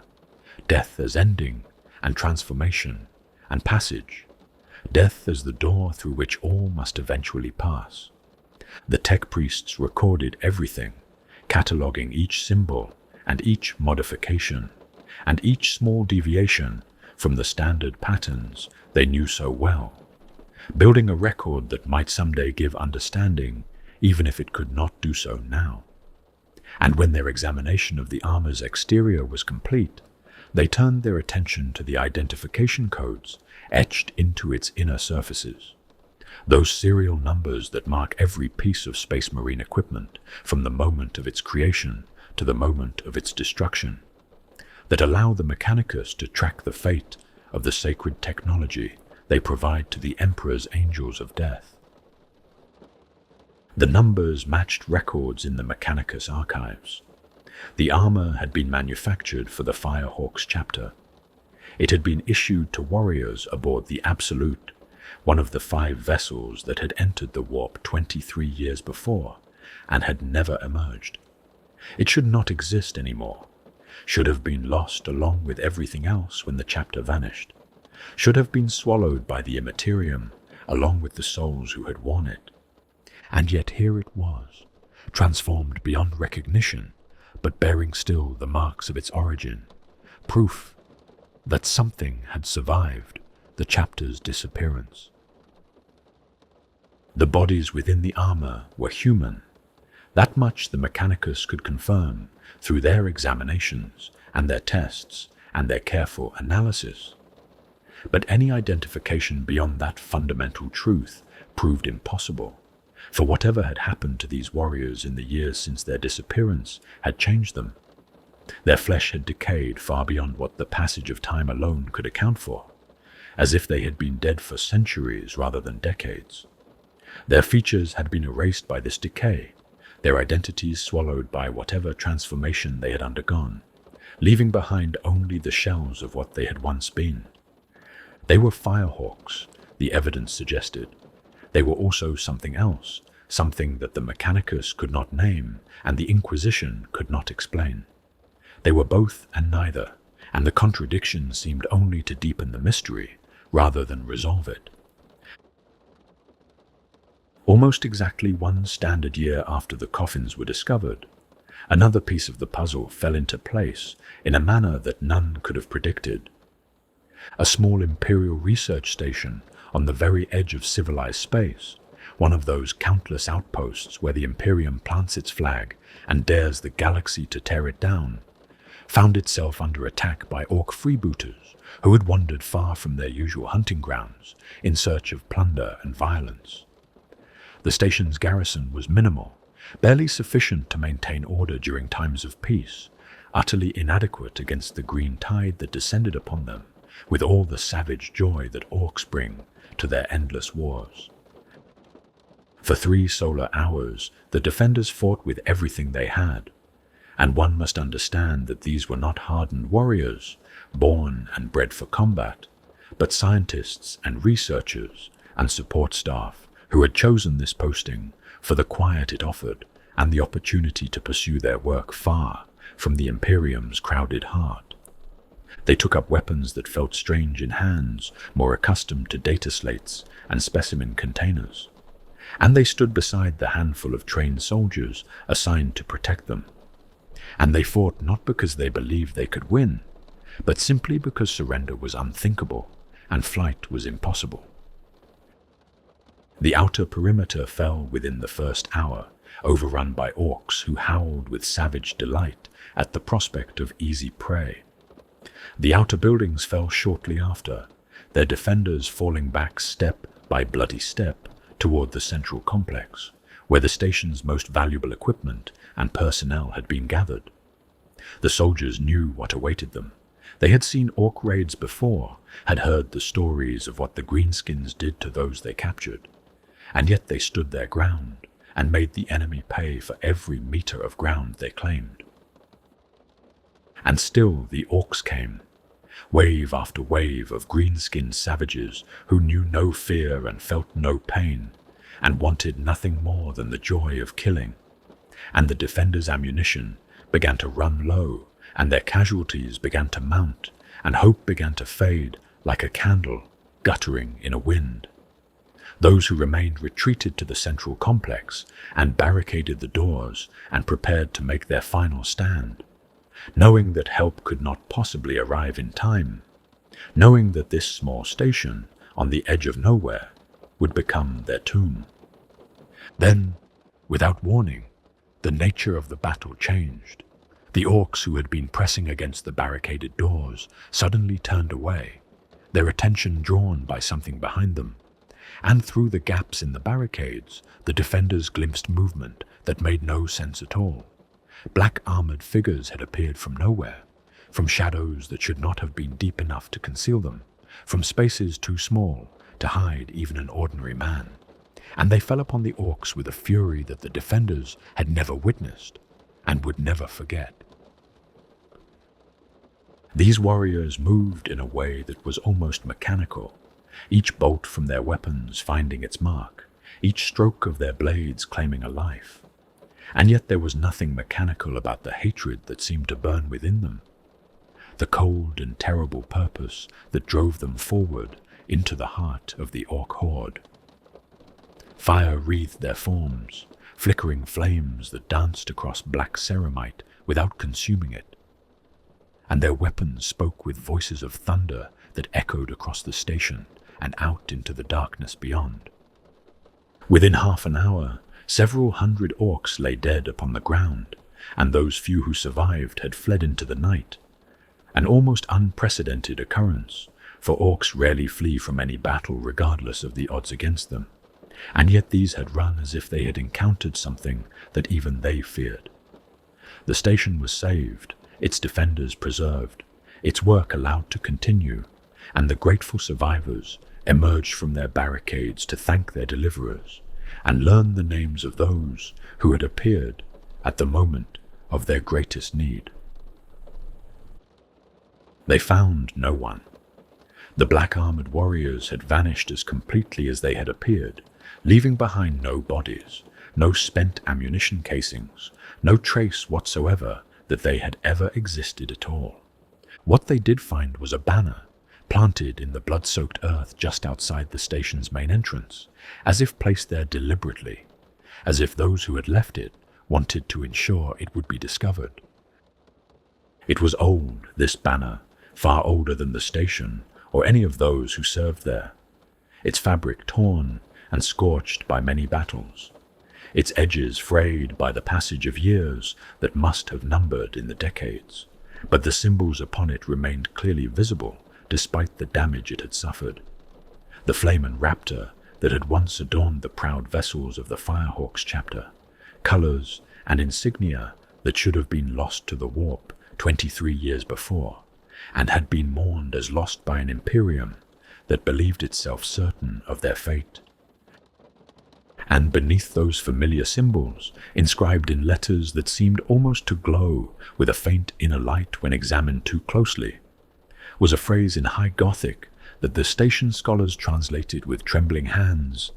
Death as ending and transformation and passage. Death as the door through which all must eventually pass. The tech priests recorded everything, cataloguing each symbol and each modification, and each small deviation from the standard patterns they knew so well, building a record that might someday give understanding, even if it could not do so now. And when their examination of the armor's exterior was complete, they turned their attention to the identification codes etched into its inner surfaces. Those serial numbers that mark every piece of Space Marine equipment from the moment of its creation to the moment of its destruction, that allow the Mechanicus to track the fate of the sacred technology they provide to the Emperor's angels of death. The numbers matched records in the Mechanicus archives. The armor had been manufactured for the Firehawks chapter. It had been issued to warriors aboard the Absolute, one of the 5 vessels that had entered the warp 23 years before and had never emerged. It should not exist anymore. Should have been lost along with everything else when the chapter vanished, should have been swallowed by the Immaterium along with the souls who had worn it. And yet here it was, transformed beyond recognition, but bearing still the marks of its origin, proof that something had survived the chapter's disappearance. The bodies within the armor were human. That much the Mechanicus could confirm through their examinations and their tests and their careful analysis. But any identification beyond that fundamental truth proved impossible, for whatever had happened to these warriors in the years since their disappearance had changed them. Their flesh had decayed far beyond what the passage of time alone could account for, as if they had been dead for centuries rather than decades. Their features had been erased by this decay, their identities swallowed by whatever transformation they had undergone, leaving behind only the shells of what they had once been. They were Firehawks, the evidence suggested. They were also something else, something that the Mechanicus could not name and the Inquisition could not explain. They were both and neither, and the contradiction seemed only to deepen the mystery rather than resolve it. Almost exactly 1 standard year after the coffins were discovered, another piece of the puzzle fell into place in a manner that none could have predicted. A small Imperial research station on the very edge of civilized space, one of those countless outposts where the Imperium plants its flag and dares the galaxy to tear it down, found itself under attack by Orc freebooters who had wandered far from their usual hunting grounds in search of plunder and violence. The station's garrison was minimal, barely sufficient to maintain order during times of peace, utterly inadequate against the green tide that descended upon them with all the savage joy that Orcs bring to their endless wars. For 3 solar hours, the defenders fought with everything they had, and one must understand that these were not hardened warriors, born and bred for combat, but scientists and researchers and support staff who had chosen this posting for the quiet it offered and the opportunity to pursue their work far from the Imperium's crowded heart. They took up weapons that felt strange in hands more accustomed to data slates and specimen containers, and they stood beside the handful of trained soldiers assigned to protect them. And they fought not because they believed they could win, but simply because surrender was unthinkable and flight was impossible. The outer perimeter fell within the first hour, overrun by orcs who howled with savage delight at the prospect of easy prey. The outer buildings fell shortly after, their defenders falling back step by bloody step toward the central complex, where the station's most valuable equipment and personnel had been gathered. The soldiers knew what awaited them. They had seen orc raids before, had heard the stories of what the greenskins did to those they captured, and yet they stood their ground and made the enemy pay for every meter of ground they claimed. And still the orcs came, wave after wave of green-skinned savages who knew no fear and felt no pain, and wanted nothing more than the joy of killing. And the defenders' ammunition began to run low, and their casualties began to mount, and hope began to fade like a candle guttering in a wind. Those who remained retreated to the central complex and barricaded the doors and prepared to make their final stand, knowing that help could not possibly arrive in time, knowing that this small station on the edge of nowhere would become their tomb. Then, without warning, the nature of the battle changed. The orcs who had been pressing against the barricaded doors suddenly turned away, their attention drawn by something behind them, and through the gaps in the barricades, the defenders glimpsed movement that made no sense at all. Black armored figures had appeared from nowhere, from shadows that should not have been deep enough to conceal them, from spaces too small to hide even an ordinary man. And they fell upon the orcs with a fury that the defenders had never witnessed and would never forget. These warriors moved in a way that was almost mechanical, each bolt from their weapons finding its mark, each stroke of their blades claiming a life. And yet there was nothing mechanical about the hatred that seemed to burn within them, the cold and terrible purpose that drove them forward into the heart of the orc horde. Fire wreathed their forms, flickering flames that danced across black ceramite without consuming it, and their weapons spoke with voices of thunder that echoed across the station and out into the darkness beyond. Within half an hour, several hundred orcs lay dead upon the ground, and those few who survived had fled into the night, an almost unprecedented occurrence, for orcs rarely flee from any battle regardless of the odds against them, and yet these had run as if they had encountered something that even they feared. The station was saved, its defenders preserved, its work allowed to continue, and the grateful survivors emerged from their barricades to thank their deliverers and learn the names of those who had appeared at the moment of their greatest need. They found no one. The black-armored warriors had vanished as completely as they had appeared, leaving behind no bodies, no spent ammunition casings, no trace whatsoever that they had ever existed at all. What they did find was a banner, planted in the blood-soaked earth just outside the station's main entrance, as if placed there deliberately, as if those who had left it wanted to ensure it would be discovered. It was old, this banner, far older than the station or any of those who served there, its fabric torn and scorched by many battles, its edges frayed by the passage of years that must have numbered in the decades, but the symbols upon it remained clearly visible despite the damage it had suffered. The flame and raptor that had once adorned the proud vessels of the Firehawks chapter, colors and insignia that should have been lost to the warp 23 years before, and had been mourned as lost by an imperium that believed itself certain of their fate. And beneath those familiar symbols, inscribed in letters that seemed almost to glow with a faint inner light when examined too closely, was a phrase in High Gothic that the station scholars translated with trembling hands: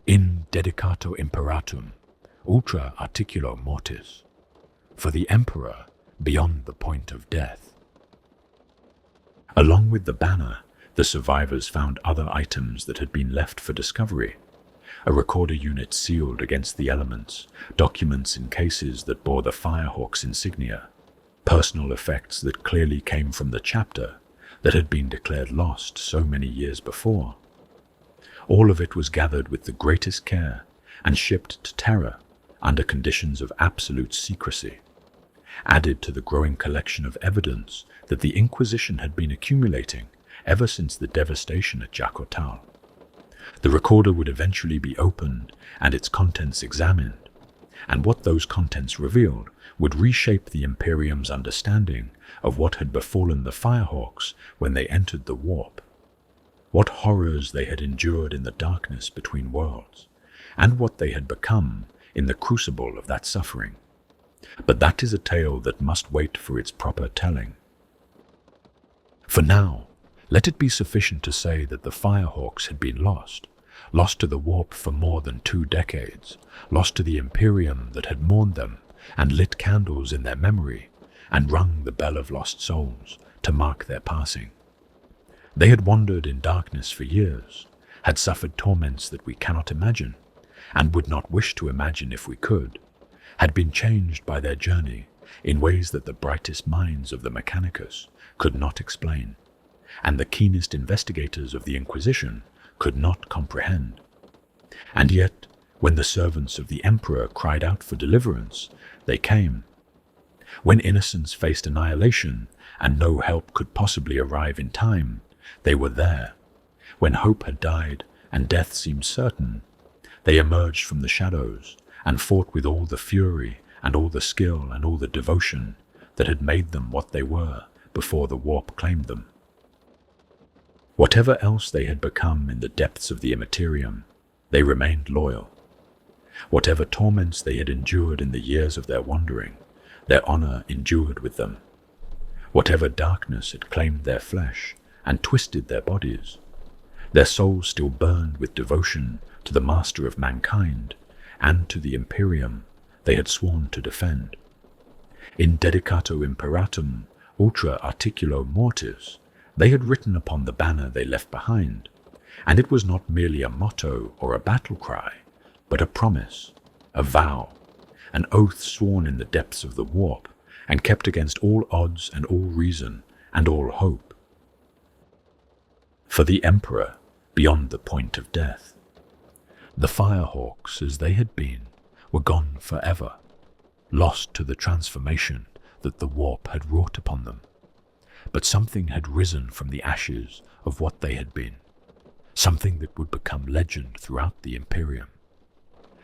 "In dedicato imperatum, ultra articulo mortis," for the emperor beyond the point of death. Along with the banner, the survivors found other items that had been left for discovery. a recorder unit sealed against the elements, documents in cases that bore the Firehawk's insignia, personal effects that clearly came from the chapter that had been declared lost so many years before. All of it was gathered with the greatest care and shipped to Terra under conditions of absolute secrecy, added to the growing collection of evidence that the Inquisition had been accumulating ever since the devastation at Jacotal. The recorder would eventually be opened and its contents examined, and what those contents revealed would reshape the Imperium's understanding of what had befallen the Firehawks when they entered the warp, what horrors they had endured in the darkness between worlds, and what they had become in the crucible of that suffering. But that is a tale that must wait for its proper telling. For now, let it be sufficient to say that the Firehawks had been lost to the warp for more than 2 decades, lost to the Imperium that had mourned them and lit candles in their memory and rung the bell of lost souls to mark their passing. They had wandered in darkness for years, had suffered torments that we cannot imagine, and would not wish to imagine if we could, had been changed by their journey in ways that the brightest minds of the Mechanicus could not explain, and the keenest investigators of the Inquisition could not comprehend. And yet, when the servants of the Emperor cried out for deliverance, they came. When innocence faced annihilation and no help could possibly arrive in time, they were there. When hope had died and death seemed certain, they emerged from the shadows and fought with all the fury and all the skill and all the devotion that had made them what they were before the warp claimed them. Whatever else they had become in the depths of the Immaterium, they remained loyal. Whatever torments they had endured in the years of their wandering, their honor endured with them. Whatever darkness had claimed their flesh and twisted their bodies, their souls still burned with devotion to the master of mankind and to the Imperium they had sworn to defend. In Dedicato Imperatum Ultra Articulo Mortis, they had written upon the banner they left behind, and it was not merely a motto or a battle cry, but a promise, a vow, an oath sworn in the depths of the warp and kept against all odds and all reason and all hope. For the Emperor, beyond the point of death, the Firehawks as they had been were gone forever, lost to the transformation that the warp had wrought upon them. But something had risen from the ashes of what they had been, something that would become legend throughout the Imperium,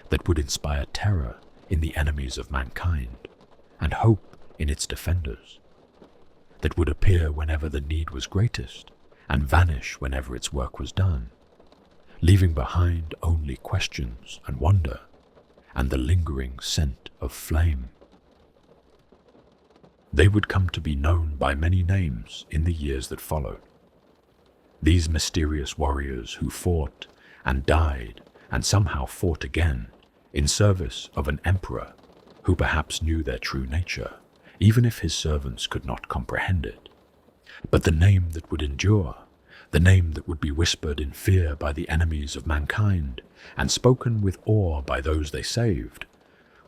that would inspire terror in the enemies of mankind and hope in its defenders, that would appear whenever the need was greatest and vanish whenever its work was done, leaving behind only questions and wonder and the lingering scent of flame. They would come to be known by many names in the years that followed. These mysterious warriors who fought and died and somehow fought again in service of an emperor who perhaps knew their true nature, even if his servants could not comprehend it. But the name that would endure, the name that would be whispered in fear by the enemies of mankind and spoken with awe by those they saved,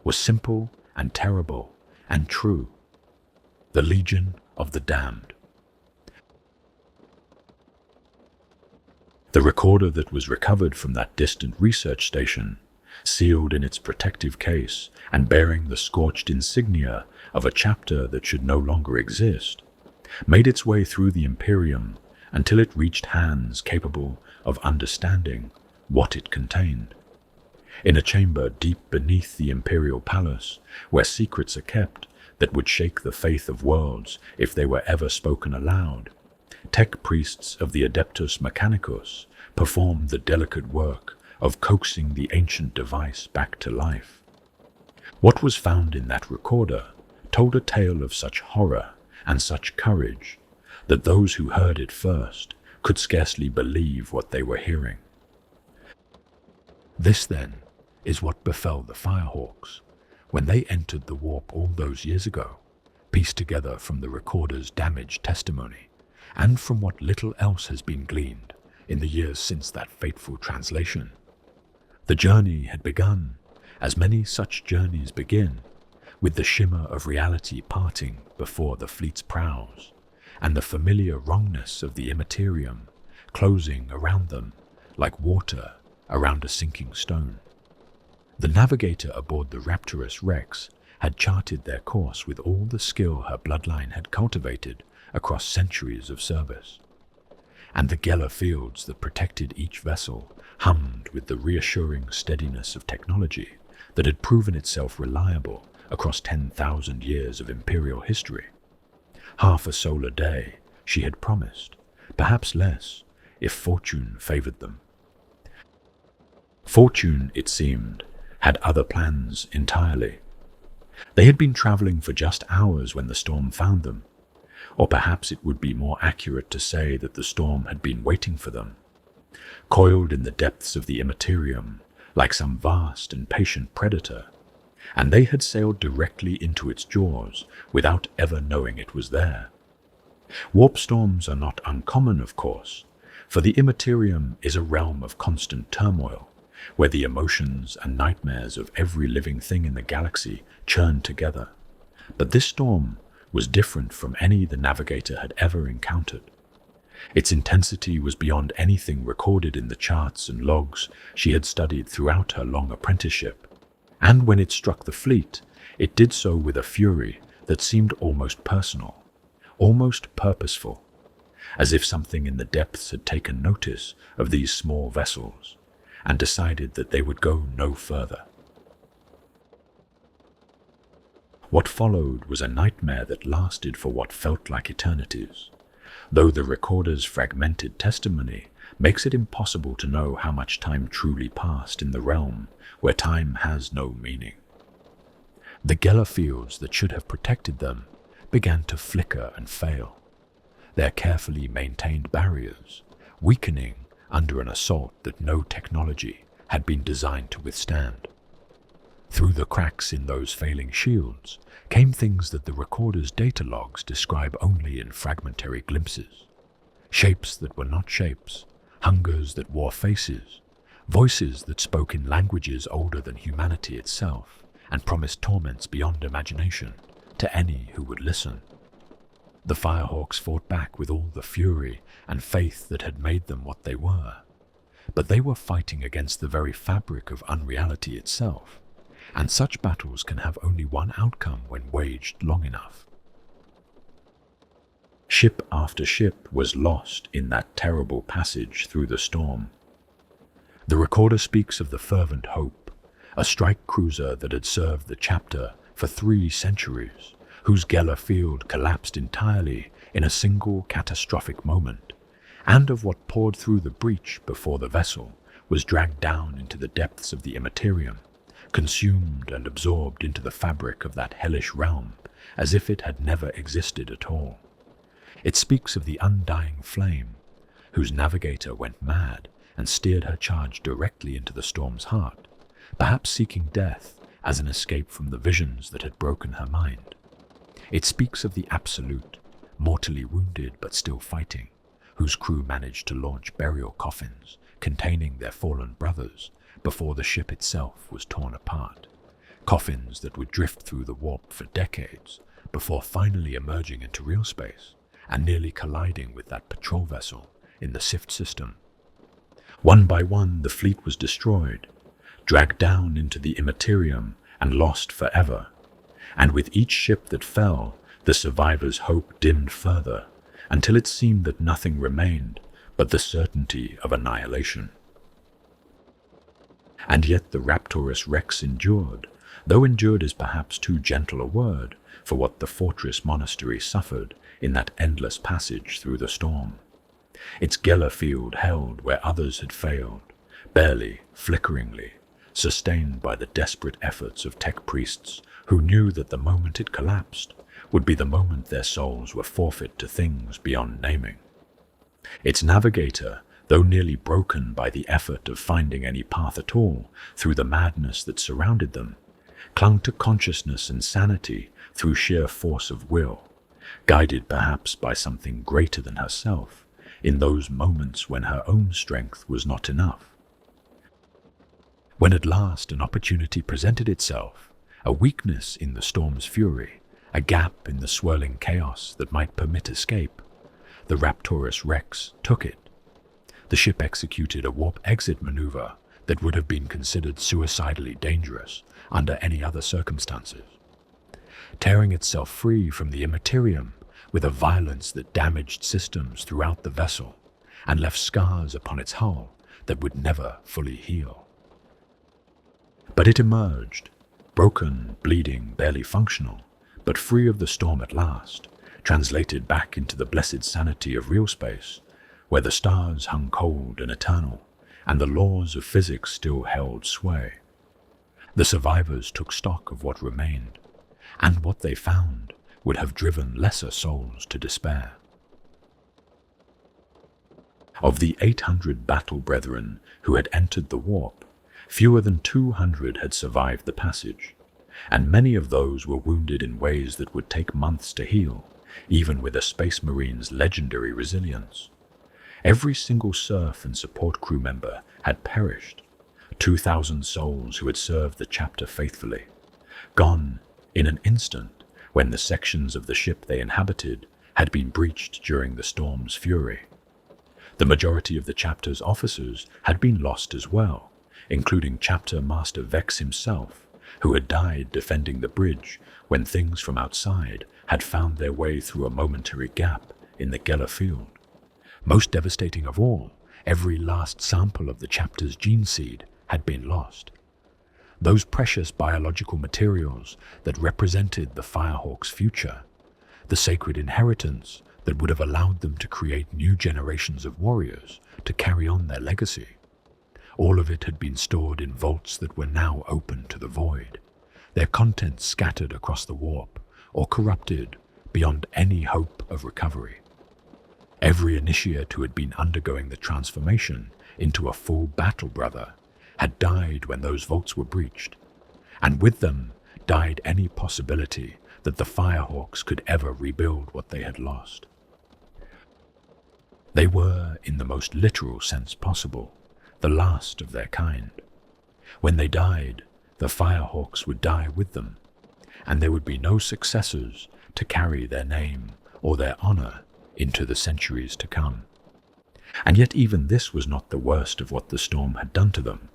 was simple and terrible and true: the Legion of the Damned. The recorder that was recovered from that distant research station, sealed in its protective case and bearing the scorched insignia of a chapter that should no longer exist, made its way through the Imperium until it reached hands capable of understanding what it contained. In a chamber deep beneath the Imperial Palace, where secrets are kept that would shake the faith of worlds if they were ever spoken aloud, tech priests of the Adeptus Mechanicus performed the delicate work of coaxing the ancient device back to life. What was found in that recorder told a tale of such horror and such courage that those who heard it first could scarcely believe what they were hearing. This, then, is what befell the Firehawks when they entered the warp all those years ago, pieced together from the recorder's damaged testimony and from what little else has been gleaned in the years since that fateful translation. The journey had begun, as many such journeys begin, with the shimmer of reality parting before the fleet's prows, and the familiar wrongness of the immaterium closing around them like water around a sinking stone. The navigator aboard the rapturous wrecks had charted their course with all the skill her bloodline had cultivated across centuries of service, and the Geller fields that protected each vessel hummed with the reassuring steadiness of technology that had proven itself reliable across 10,000 years of imperial history. Half a solar day, she had promised, perhaps less, if fortune favored them. Fortune, it seemed, had other plans entirely. They had been traveling for just hours when the storm found them, or perhaps it would be more accurate to say that the storm had been waiting for them, coiled in the depths of the immaterium like some vast and patient predator, and they had sailed directly into its jaws without ever knowing it was there. Warp storms are not uncommon, of course, for the immaterium is a realm of constant turmoil, where the emotions and nightmares of every living thing in the galaxy churn together. But this storm was different from any the navigator had ever encountered. Its intensity was beyond anything recorded in the charts and logs she had studied throughout her long apprenticeship, and when it struck the fleet, it did so with a fury that seemed almost personal, almost purposeful, as if something in the depths had taken notice of these small vessels and decided that they would go no further. What followed was a nightmare that lasted for what felt like eternities, though the recorder's fragmented testimony makes it impossible to know how much time truly passed in the realm where time has no meaning. The Geller fields that should have protected them began to flicker and fail, their carefully maintained barriers weakening under an assault that no technology had been designed to withstand. Through the cracks in those failing shields came things that the recorder's data logs describe only in fragmentary glimpses. Shapes that were not shapes, hungers that wore faces, voices that spoke in languages older than humanity itself and promised torments beyond imagination to any who would listen. The Firehawks fought back with all the fury and faith that had made them what they were, but they were fighting against the very fabric of unreality itself, and such battles can have only one outcome when waged long enough. Ship after ship was lost in that terrible passage through the storm. The recorder speaks of the Fervent Hope, a strike cruiser that had served the chapter for 3 centuries, whose Geller field collapsed entirely in a single catastrophic moment, and of what poured through the breach before the vessel was dragged down into the depths of the immaterium, consumed and absorbed into the fabric of that hellish realm as if it had never existed at all. It speaks of the undying flame, whose navigator went mad and steered her charge directly into the storm's heart, perhaps seeking death as an escape from the visions that had broken her mind. It speaks of the Absolute, mortally wounded but still fighting, whose crew managed to launch burial coffins containing their fallen brothers before the ship itself was torn apart, coffins that would drift through the warp for decades before finally emerging into real space and nearly colliding with that patrol vessel in the Sift system. One by one, the fleet was destroyed, dragged down into the immaterium and lost forever, and with each ship that fell, the survivors' hope dimmed further, until it seemed that nothing remained but the certainty of annihilation. And yet the rapturous wrecks endured, though endured is perhaps too gentle a word for what the fortress monastery suffered in that endless passage through the storm. Its Geller field held where others had failed, barely, flickeringly, sustained by the desperate efforts of tech priests who knew that the moment it collapsed would be the moment their souls were forfeit to things beyond naming. Its navigator, though nearly broken by the effort of finding any path at all through the madness that surrounded them, clung to consciousness and sanity through sheer force of will, guided perhaps by something greater than herself in those moments when her own strength was not enough. When at last an opportunity presented itself, a weakness in the storm's fury, a gap in the swirling chaos that might permit escape, the Raptorus Rex took it. The ship executed a warp exit maneuver that would have been considered suicidally dangerous under any other circumstances, tearing itself free from the immaterium with a violence that damaged systems throughout the vessel and left scars upon its hull that would never fully heal. But it emerged, broken, bleeding, barely functional, but free of the storm at last, translated back into the blessed sanity of real space, where the stars hung cold and eternal, and the laws of physics still held sway. The survivors took stock of what remained, and what they found would have driven lesser souls to despair. Of the 800 battle brethren who had entered the warp, fewer than 200 had survived the passage, and many of those were wounded in ways that would take months to heal, even with a Space Marine's legendary resilience. Every single surf and support crew member had perished, 2,000 souls who had served the chapter faithfully, gone in an instant when the sections of the ship they inhabited had been breached during the storm's fury. The majority of the chapter's officers had been lost as well, including Chapter Master Vex himself, who had died defending the bridge when things from outside had found their way through a momentary gap in the Geller field. Most devastating of all, every last sample of the chapter's gene seed had been lost. Those precious biological materials that represented the Firehawk's future, the sacred inheritance that would have allowed them to create new generations of warriors to carry on their legacy. All of it had been stored in vaults that were now open to the void, their contents scattered across the warp or corrupted beyond any hope of recovery. Every initiate who had been undergoing the transformation into a full battle brother had died when those vaults were breached, and with them died any possibility that the Firehawks could ever rebuild what they had lost. They were, in the most literal sense possible, the last of their kind. When they died, the Firehawks would die with them, and there would be no successors to carry their name or their honor into the centuries to come. And yet even this was not the worst of what the storm had done to them,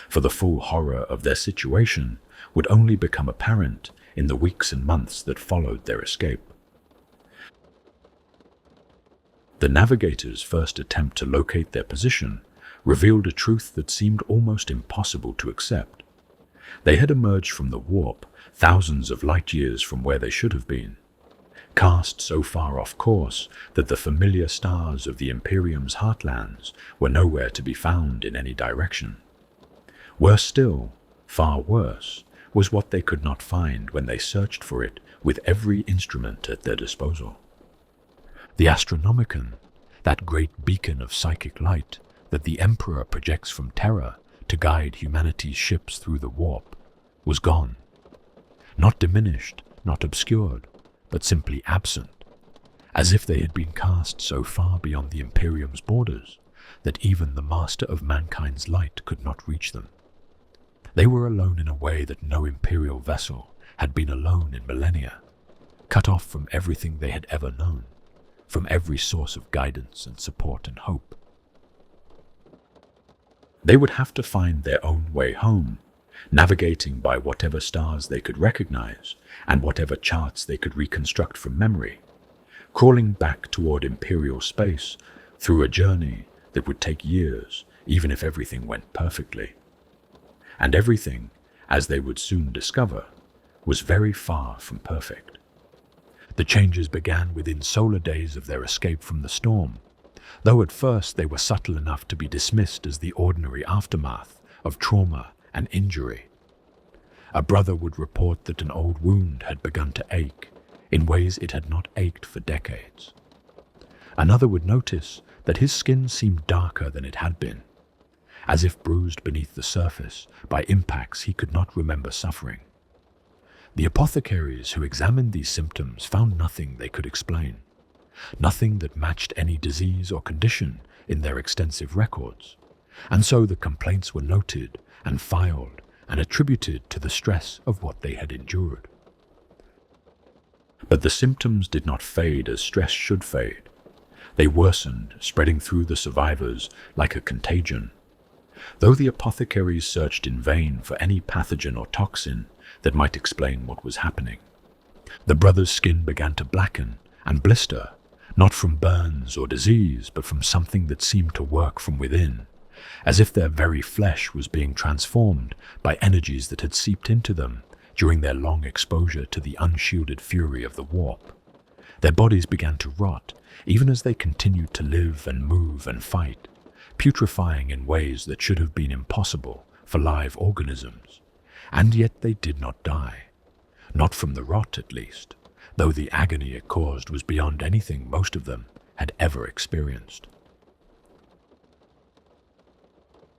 for the full horror of their situation would only become apparent in the weeks and months that followed their escape. The navigators' first attempt to locate their position revealed a truth that seemed almost impossible to accept. They had emerged from the warp thousands of light years from where they should have been, cast so far off course that the familiar stars of the Imperium's heartlands were nowhere to be found in any direction. Worse still, far worse, was what they could not find when they searched for it with every instrument at their disposal. The Astronomicon, that great beacon of psychic light that the Emperor projects from Terra to guide humanity's ships through the warp, was gone. Not diminished, not obscured, but simply absent, as if they had been cast so far beyond the Imperium's borders that even the Master of Mankind's light could not reach them. They were alone in a way that no Imperial vessel had been alone in millennia, cut off from everything they had ever known, from every source of guidance and support and hope. They would have to find their own way home, navigating by whatever stars they could recognize and whatever charts they could reconstruct from memory, crawling back toward Imperial space through a journey that would take years, even if everything went perfectly. And everything, as they would soon discover, was very far from perfect. The changes began within solar days of their escape from the storm, though at first they were subtle enough to be dismissed as the ordinary aftermath of trauma and injury. A brother would report that an old wound had begun to ache in ways it had not ached for decades. Another would notice that his skin seemed darker than it had been, as if bruised beneath the surface by impacts he could not remember suffering. The apothecaries who examined these symptoms found nothing they could explain, nothing that matched any disease or condition in their extensive records, and so the complaints were noted and filed and attributed to the stress of what they had endured. But the symptoms did not fade as stress should fade. They worsened, spreading through the survivors like a contagion. Though the apothecaries searched in vain for any pathogen or toxin that might explain what was happening, the brothers' skin began to blacken and blister, not from burns or disease, but from something that seemed to work from within, as if their very flesh was being transformed by energies that had seeped into them during their long exposure to the unshielded fury of the warp. Their bodies began to rot, even as they continued to live and move and fight, putrefying in ways that should have been impossible for live organisms. And yet they did not die. Not from the rot, at least, though the agony it caused was beyond anything most of them had ever experienced.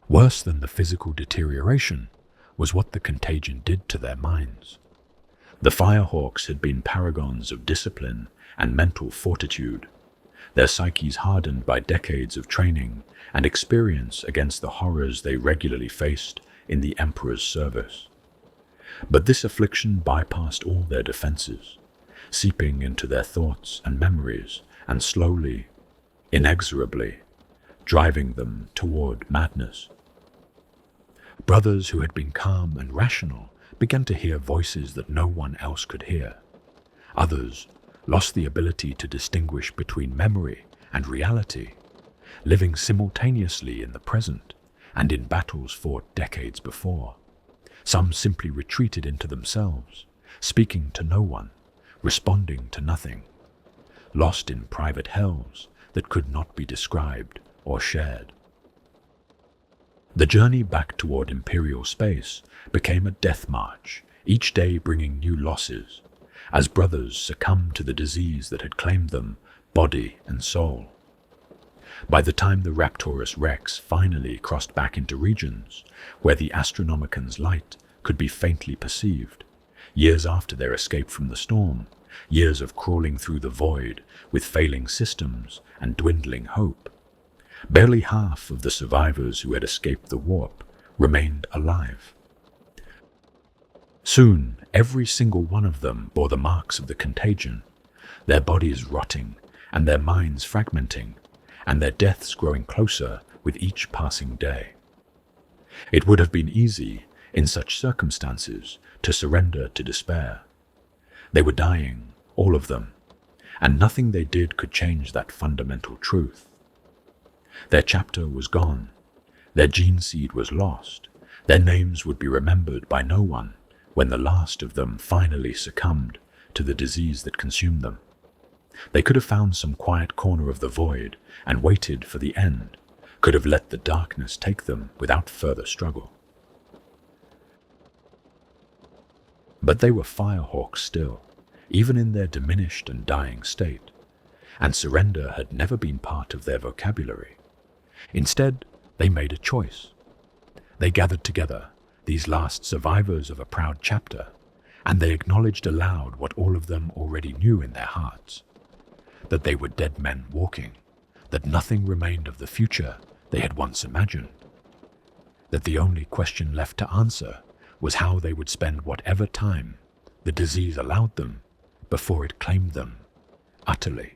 Worse than the physical deterioration was what the contagion did to their minds. The Firehawks had been paragons of discipline and mental fortitude, their psyches hardened by decades of training and experience against the horrors they regularly faced in the Emperor's service. But this affliction bypassed all their defenses, seeping into their thoughts and memories, and slowly, inexorably, driving them toward madness. Brothers who had been calm and rational began to hear voices that no one else could hear. Others lost the ability to distinguish between memory and reality, living simultaneously in the present and in battles fought decades before. Some simply retreated into themselves, speaking to no one, responding to nothing, lost in private hells that could not be described or shared. The journey back toward Imperial space became a death march, each day bringing new losses, as brothers succumbed to the disease that had claimed them, body and soul. By the time the Raptorus Rex finally crossed back into regions where the Astronomican's light could be faintly perceived, years after their escape from the storm, years of crawling through the void with failing systems and dwindling hope, barely half of the survivors who had escaped the warp remained alive. Soon, every single one of them bore the marks of the contagion, their bodies rotting and their minds fragmenting, and their deaths growing closer with each passing day. It would have been easy, in such circumstances, to surrender to despair. They were dying, all of them, and nothing they did could change that fundamental truth. Their chapter was gone, their gene seed was lost, their names would be remembered by no one when the last of them finally succumbed to the disease that consumed them. They could have found some quiet corner of the void and waited for the end, could have let the darkness take them without further struggle. But they were Firehawks still, even in their diminished and dying state, and surrender had never been part of their vocabulary. Instead, they made a choice. They gathered together, these last survivors of a proud chapter, and they acknowledged aloud what all of them already knew in their hearts, that they were dead men walking, that nothing remained of the future they had once imagined, that the only question left to answer was how they would spend whatever time the disease allowed them before it claimed them utterly.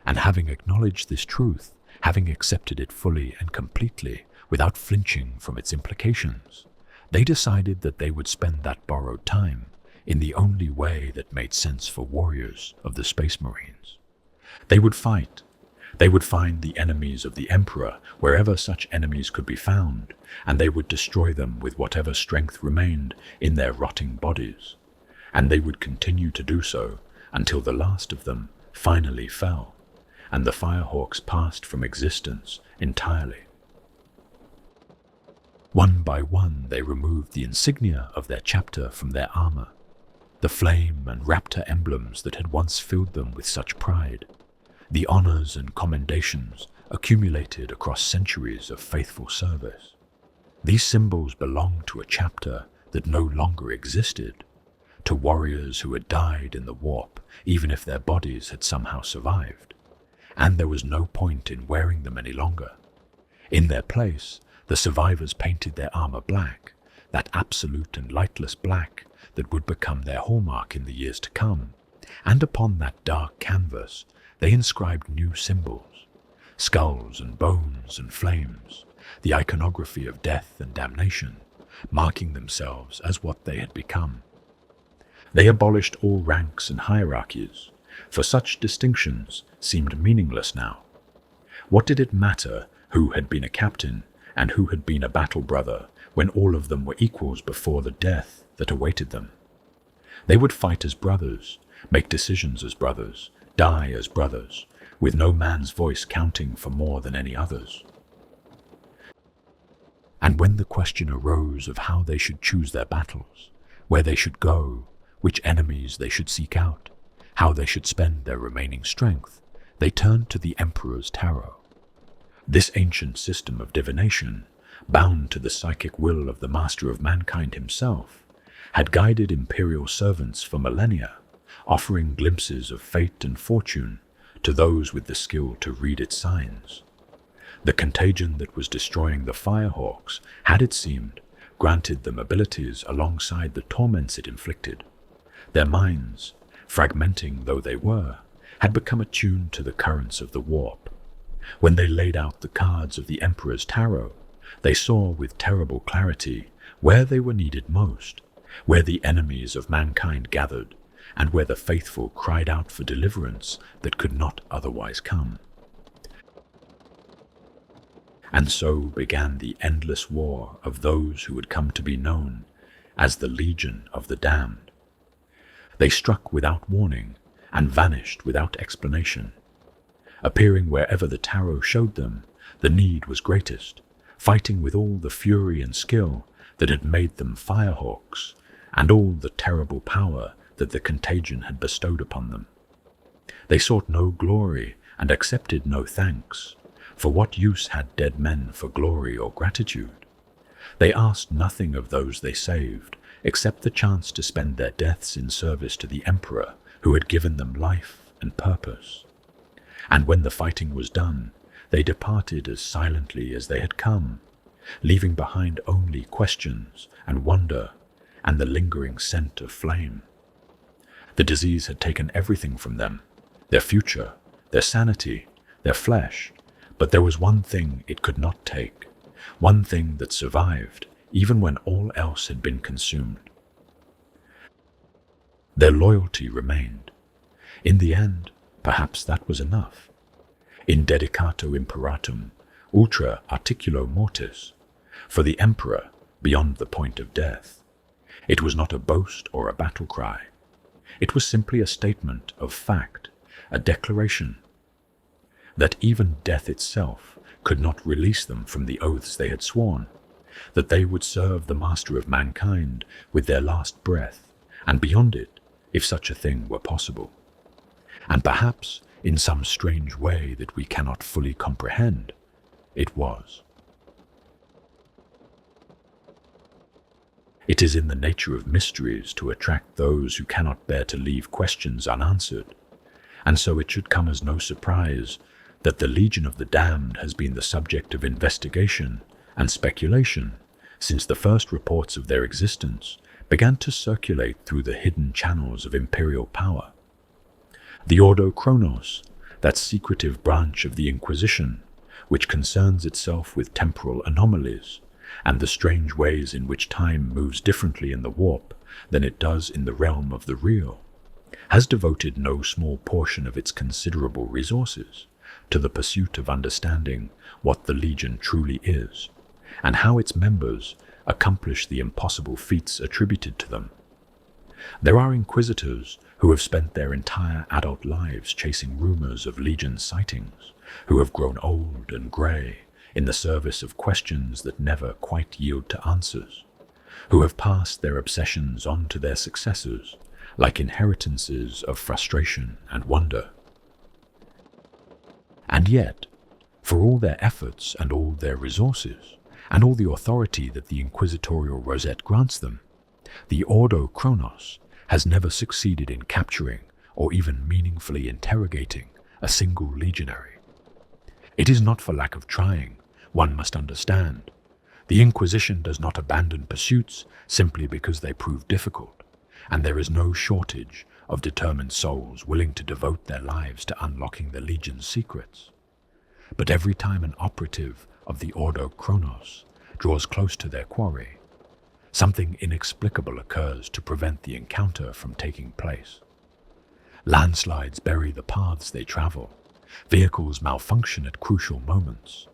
And having acknowledged this truth, having accepted it fully and completely without flinching from its implications, they decided that they would spend that borrowed time in the only way that made sense for warriors of the Space Marines. They would fight. They would find the enemies of the Emperor wherever such enemies could be found, and they would destroy them with whatever strength remained in their rotting bodies. And they would continue to do so until the last of them finally fell, and the Firehawks passed from existence entirely. One by one they removed the insignia of their chapter from their armor, the flame and raptor emblems that had once filled them with such pride, the honors and commendations accumulated across centuries of faithful service. These symbols belonged to a chapter that no longer existed, to warriors who had died in the warp, even if their bodies had somehow survived, and there was no point in wearing them any longer. In their place, The survivors painted their armor black, that absolute and lightless black that would become their hallmark in the years to come, and upon that dark canvas they inscribed new symbols, skulls and bones and flames, the iconography of death and damnation, marking themselves as what they had become. They abolished all ranks and hierarchies, for such distinctions seemed meaningless now. What did it matter who had been a captain and who had been a battle brother when all of them were equals before the death that awaited them? They would fight as brothers, make decisions as brothers, die as brothers, with no man's voice counting for more than any other's. And when the question arose of how they should choose their battles, where they should go, which enemies they should seek out, how they should spend their remaining strength, they turned to the Emperor's tarot. This ancient system of divination, bound to the psychic will of the master of mankind himself, had guided imperial servants for millennia, offering glimpses of fate and fortune to those with the skill to read its signs. The contagion that was destroying the Firehawks had, it seemed, granted them abilities alongside the torments it inflicted. Their minds, fragmenting though they were, had become attuned to the currents of the warp. When they laid out the cards of the Emperor's tarot, they saw with terrible clarity where they were needed most, where the enemies of mankind gathered, and where the faithful cried out for deliverance that could not otherwise come. And so began the endless war of those who had come to be known as the Legion of the Damned. They struck without warning and vanished without explanation. Appearing wherever the tarot showed them, the need was greatest, fighting with all the fury and skill that had made them Firehawks, and all the terrible power that the contagion had bestowed upon them. They sought no glory and accepted no thanks, for what use had dead men for glory or gratitude? They asked nothing of those they saved, except the chance to spend their deaths in service to the Emperor who had given them life and purpose. And when the fighting was done, they departed as silently as they had come, leaving behind only questions and wonder and the lingering scent of flame. The disease had taken everything from them, their future, their sanity, their flesh, but there was one thing it could not take, one thing that survived even when all else had been consumed. Their loyalty remained. In the end, perhaps that was enough. In dedicato imperatum, ultra articulo mortis, for the Emperor beyond the point of death. It was not a boast or a battle cry. It was simply a statement of fact, a declaration that even death itself could not release them from the oaths they had sworn, that they would serve the master of mankind with their last breath, and beyond it, if such a thing were possible. And perhaps, in some strange way that we cannot fully comprehend, it was. It is in the nature of mysteries to attract those who cannot bear to leave questions unanswered, and so it should come as no surprise that the Legion of the Damned has been the subject of investigation and speculation since the first reports of their existence began to circulate through the hidden channels of imperial power. The Ordo Chronos, that secretive branch of the Inquisition, which concerns itself with temporal anomalies and the strange ways in which time moves differently in the warp than it does in the realm of the real, has devoted no small portion of its considerable resources to the pursuit of understanding what the Legion truly is, and how its members accomplish the impossible feats attributed to them. There are inquisitors who have spent their entire adult lives chasing rumors of Legion sightings, who have grown old and grey in the service of questions that never quite yield to answers, who have passed their obsessions on to their successors, like inheritances of frustration and wonder. And yet, for all their efforts and all their resources, and all the authority that the inquisitorial rosette grants them, the Ordo Chronos has never succeeded in capturing or even meaningfully interrogating a single legionary. It is not for lack of trying, one must understand, The Inquisition does not abandon pursuits simply because they prove difficult, and there is no shortage of determined souls willing to devote their lives to unlocking the Legion's secrets. But every time an operative of the Ordo Chronos draws close to their quarry, something inexplicable occurs to prevent the encounter from taking place. Landslides bury the paths they travel, vehicles malfunction at crucial moments,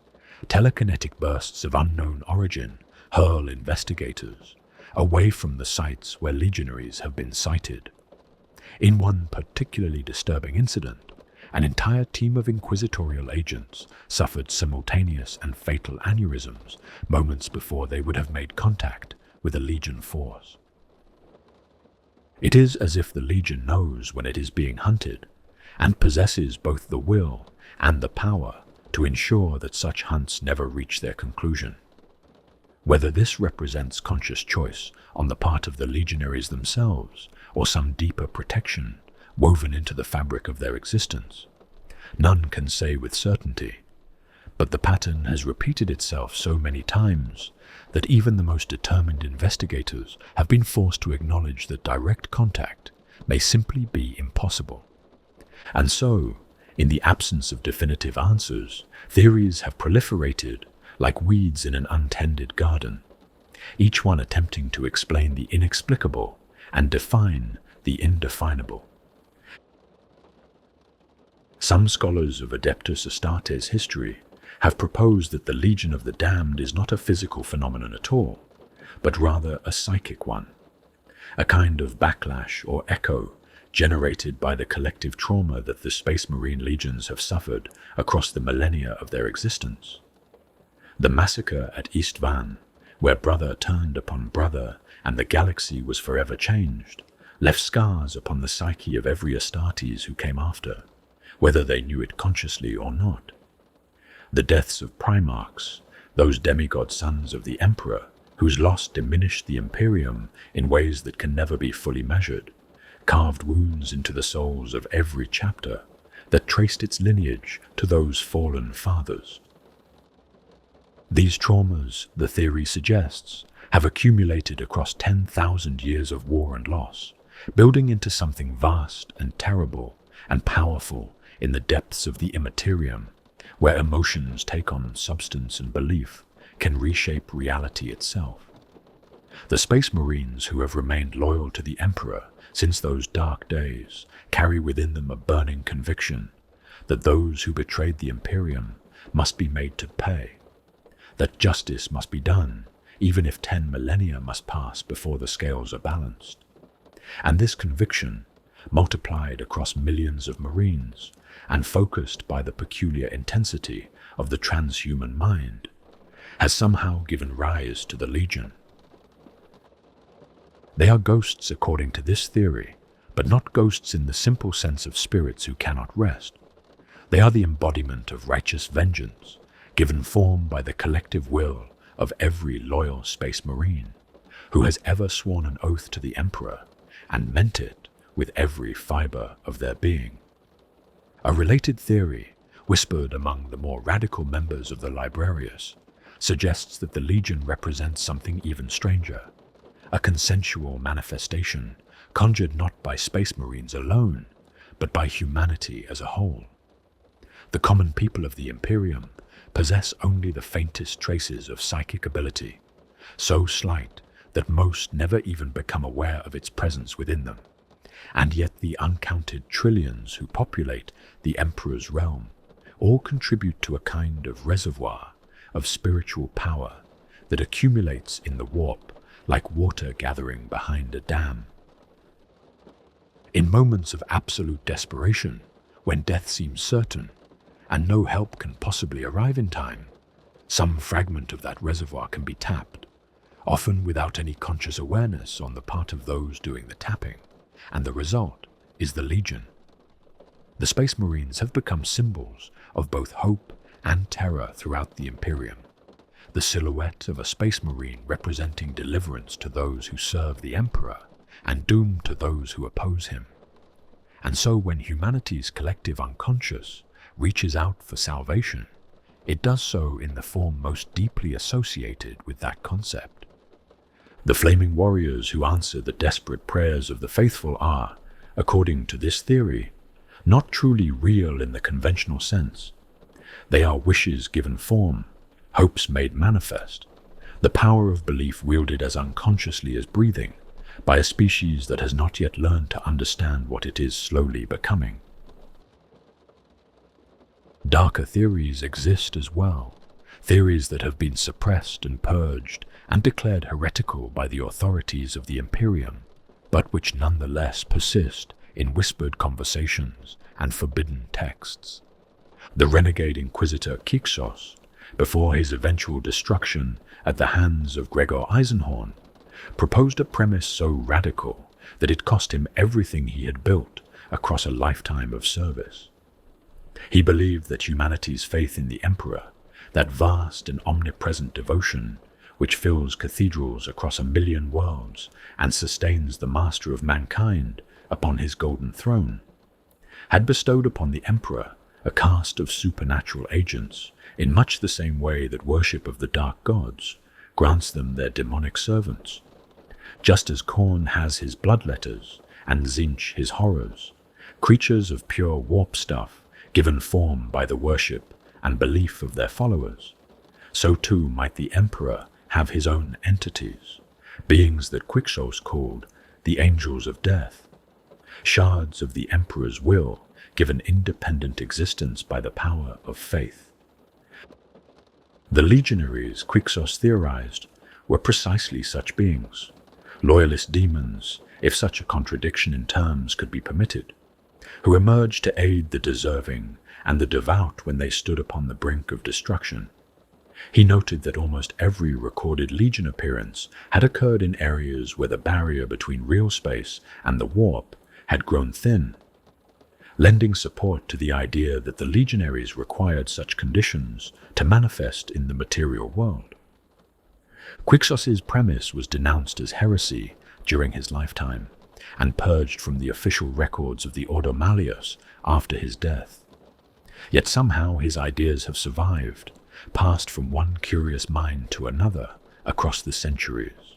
telekinetic bursts of unknown origin hurl investigators away from the sites where legionaries have been sighted. In one particularly disturbing incident, an entire team of inquisitorial agents suffered simultaneous and fatal aneurysms moments before they would have made contact with a Legion force. It is as if the Legion knows when it is being hunted, and possesses both the will and the power to ensure that such hunts never reach their conclusion. Whether this represents conscious choice on the part of the legionaries themselves, or some deeper protection woven into the fabric of their existence, none can say with certainty, but the pattern has repeated itself so many times that even the most determined investigators have been forced to acknowledge that direct contact may simply be impossible. And so, in the absence of definitive answers, theories have proliferated like weeds in an untended garden, each one attempting to explain the inexplicable and define the indefinable. Some scholars of Adeptus Astartes history have proposed that the Legion of the Damned is not a physical phenomenon at all, but rather a psychic one, a kind of backlash or echo generated by the collective trauma that the Space Marine legions have suffered across the millennia of their existence. The massacre at East Van, where brother turned upon brother and the galaxy was forever changed, left scars upon the psyche of every Astartes who came after, whether they knew it consciously or not. The deaths of Primarchs, those demigod sons of the Emperor, whose loss diminished the Imperium in ways that can never be fully measured, carved wounds into the souls of every chapter that traced its lineage to those fallen fathers. These traumas, the theory suggests, have accumulated across 10,000 years of war and loss, building into something vast and terrible and powerful in the depths of the immaterium, where emotions take on substance and belief can reshape reality itself. The Space Marines who have remained loyal to the Emperor since those dark days carry within them a burning conviction that those who betrayed the Imperium must be made to pay, that justice must be done even if 10 millennia must pass before the scales are balanced. And this conviction, multiplied across millions of Marines and focused by the peculiar intensity of the transhuman mind, has somehow given rise to the Legion. They are ghosts according to this theory, but not ghosts in the simple sense of spirits who cannot rest. They are the embodiment of righteous vengeance, given form by the collective will of every loyal Space Marine, who has ever sworn an oath to the Emperor and meant it with every fiber of their being. A related theory, whispered among the more radical members of the Librarius, suggests that the Legion represents something even stranger, a consensual manifestation conjured not by Space Marines alone, but by humanity as a whole. The common people of the Imperium possess only the faintest traces of psychic ability, so slight that most never even become aware of its presence within them, and yet the uncounted trillions who populate the Emperor's realm all contribute to a kind of reservoir of spiritual power that accumulates in the warp like water gathering behind a dam. In moments of absolute desperation, when death seems certain and no help can possibly arrive in time, some fragment of that reservoir can be tapped, often without any conscious awareness on the part of those doing the tapping, and the result is the Legion. The Space Marines have become symbols of both hope and terror throughout the Imperium, the silhouette of a Space Marine representing deliverance to those who serve the Emperor and doom to those who oppose him. And so when humanity's collective unconscious reaches out for salvation, it does so in the form most deeply associated with that concept. The flaming warriors who answer the desperate prayers of the faithful are, according to this theory, not truly real in the conventional sense. They are wishes given form, hopes made manifest, the power of belief wielded as unconsciously as breathing by a species that has not yet learned to understand what it is slowly becoming. Darker theories exist as well, theories that have been suppressed and purged and declared heretical by the authorities of the Imperium, but which nonetheless persist in whispered conversations and forbidden texts. The renegade Inquisitor Kixos, before his eventual destruction at the hands of Gregor Eisenhorn, proposed a premise so radical that it cost him everything he had built across a lifetime of service. He believed that humanity's faith in the Emperor, that vast and omnipresent devotion which fills cathedrals across 1,000,000 worlds and sustains the master of mankind upon his golden throne, had bestowed upon the Emperor a caste of supernatural agents in much the same way that worship of the dark gods grants them their demonic servants. Just as Khorne has his bloodletters and Tzeentch his horrors, creatures of pure warp stuff given form by the worship and belief of their followers, so too might the Emperor have his own entities, beings that Quixos called the Angels of Death, shards of the Emperor's will given independent existence by the power of faith. The legionaries, Quixos theorized, were precisely such beings, loyalist demons, if such a contradiction in terms could be permitted, who emerged to aid the deserving and the devout when they stood upon the brink of destruction. He noted that almost every recorded Legion appearance had occurred in areas where the barrier between real space and the warp had grown thin, lending support to the idea that the legionaries required such conditions to manifest in the material world. Quixos's premise was denounced as heresy during his lifetime and purged from the official records of the Ordo Malleus after his death. Yet somehow his ideas have survived, passed from one curious mind to another across the centuries,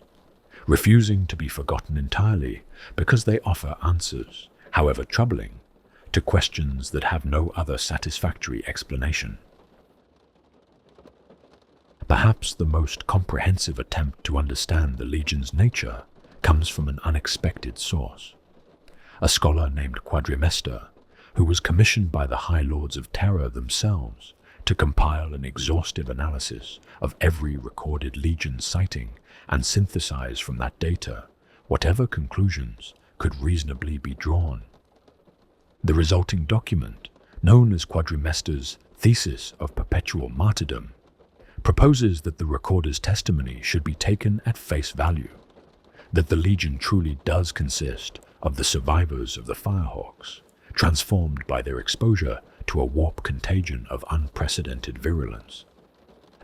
refusing to be forgotten entirely because they offer answers, however troubling, to questions that have no other satisfactory explanation. Perhaps the most comprehensive attempt to understand the Legion's nature comes from an unexpected source. A scholar named Quadrimester, who was commissioned by the High Lords of Terror themselves to compile an exhaustive analysis of every recorded Legion sighting and synthesize from that data whatever conclusions could reasonably be drawn. The resulting document, known as Quadrimester's Thesis of Perpetual Martyrdom, proposes that the recorder's testimony should be taken at face value, that the Legion truly does consist of the survivors of the Firehawks, transformed by their exposure to a warp contagion of unprecedented virulence.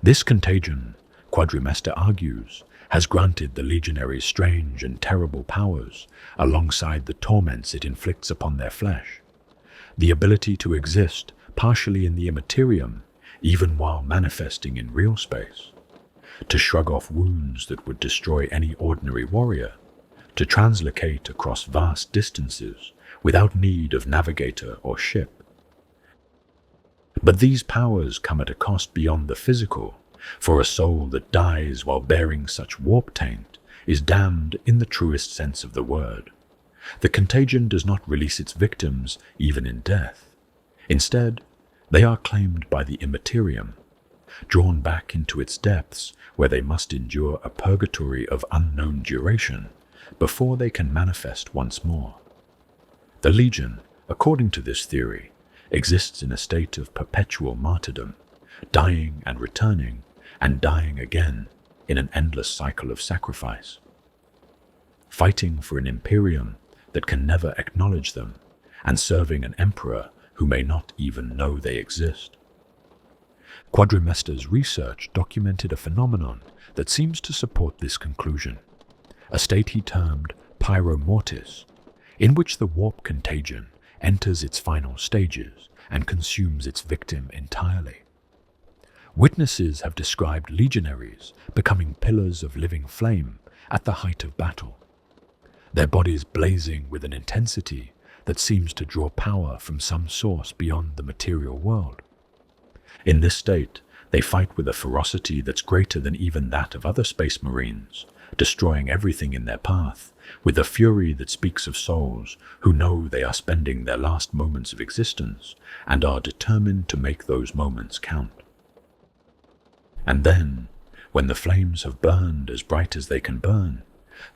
This contagion, Quadrimester argues, has granted the legionaries strange and terrible powers alongside the torments it inflicts upon their flesh, the ability to exist partially in the immaterium even while manifesting in real space, to shrug off wounds that would destroy any ordinary warrior, to translocate across vast distances without need of navigator or ship. But these powers come at a cost beyond the physical, for a soul that dies while bearing such warp taint is damned in the truest sense of the word. The contagion does not release its victims even in death. Instead, they are claimed by the immaterium, drawn back into its depths where they must endure a purgatory of unknown duration before they can manifest once more. The Legion, according to this theory, exists in a state of perpetual martyrdom, dying and returning, and dying again in an endless cycle of sacrifice, fighting for an imperium that can never acknowledge them, and serving an emperor who may not even know they exist. Quadrimester's research documented a phenomenon that seems to support this conclusion, a state he termed pyromortis, in which the warp contagion enters its final stages and consumes its victim entirely. Witnesses have described legionaries becoming pillars of living flame at the height of battle, their bodies blazing with an intensity that seems to draw power from some source beyond the material world. In this state, they fight with a ferocity that's greater than even that of other space marines, destroying everything in their path, with a fury that speaks of souls who know they are spending their last moments of existence and are determined to make those moments count. And then, when the flames have burned as bright as they can burn,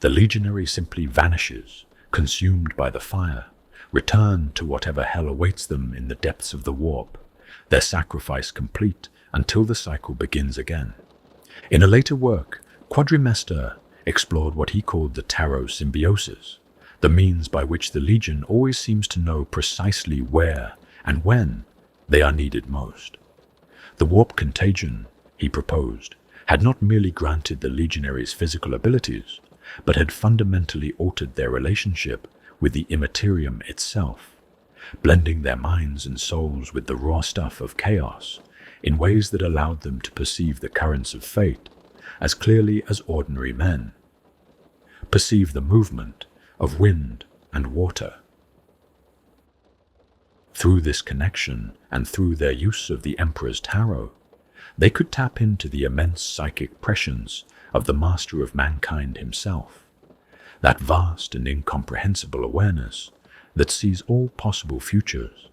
the legionary simply vanishes, consumed by the fire, returned to whatever hell awaits them in the depths of the warp, their sacrifice complete until the cycle begins again. In a later work, Quadrimester explored what he called the tarot symbiosis, the means by which the Legion always seems to know precisely where and when they are needed most. The warp contagion, he proposed, had not merely granted the legionaries physical abilities, but had fundamentally altered their relationship with the immaterium itself, blending their minds and souls with the raw stuff of chaos in ways that allowed them to perceive the currents of fate as clearly as ordinary men perceive the movement of wind and water. Through this connection and through their use of the Emperor's Tarot, they could tap into the immense psychic prescience of the master of mankind himself, that vast and incomprehensible awareness that sees all possible futures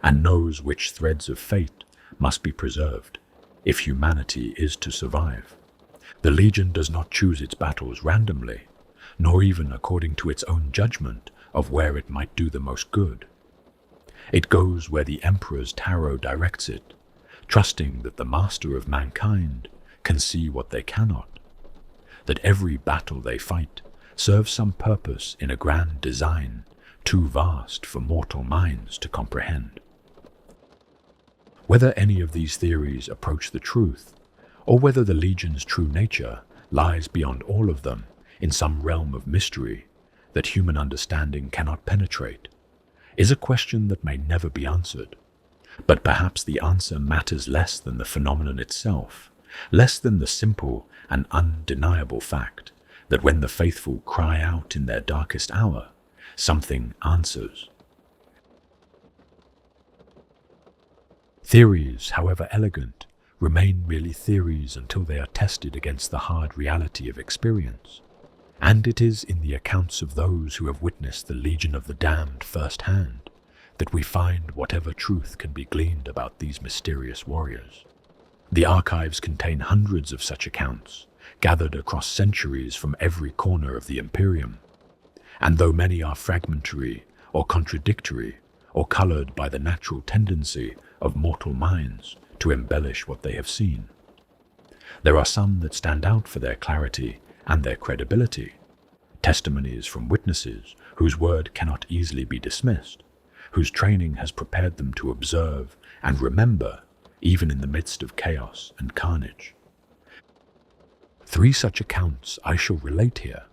and knows which threads of fate must be preserved if humanity is to survive. The Legion does not choose its battles randomly, nor even according to its own judgment of where it might do the most good. It goes where the Emperor's Tarot directs it, trusting that the master of mankind can see what they cannot, that every battle they fight serves some purpose in a grand design too vast for mortal minds to comprehend. Whether any of these theories approach the truth, or whether the Legion's true nature lies beyond all of them in some realm of mystery that human understanding cannot penetrate, is a question that may never be answered. But perhaps the answer matters less than the phenomenon itself, less than the simple and undeniable fact that when the faithful cry out in their darkest hour, something answers. Theories, however elegant, remain merely theories until they are tested against the hard reality of experience. And it is in the accounts of those who have witnessed the Legion of the Damned firsthand that we find whatever truth can be gleaned about these mysterious warriors. The archives contain hundreds of such accounts, gathered across centuries from every corner of the Imperium. And though many are fragmentary or contradictory, or colored by the natural tendency of mortal minds to embellish what they have seen, there are some that stand out for their clarity and their credibility, testimonies from witnesses whose word cannot easily be dismissed, whose training has prepared them to observe and remember even in the midst of chaos and carnage. 3 such accounts I shall relate here,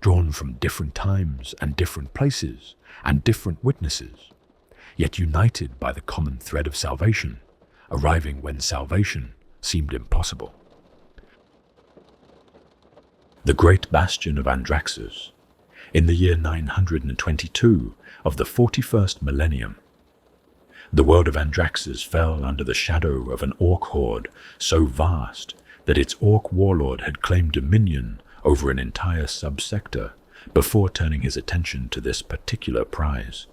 drawn from different times and different places and different witnesses, yet united by the common thread of salvation, arriving when salvation seemed impossible. The great bastion of Andraxis, in the year 922 of the 41st millennium. The world of Andraxis fell under the shadow of an orc horde so vast that its orc warlord had claimed dominion over an entire subsector before turning his attention to this particular prize.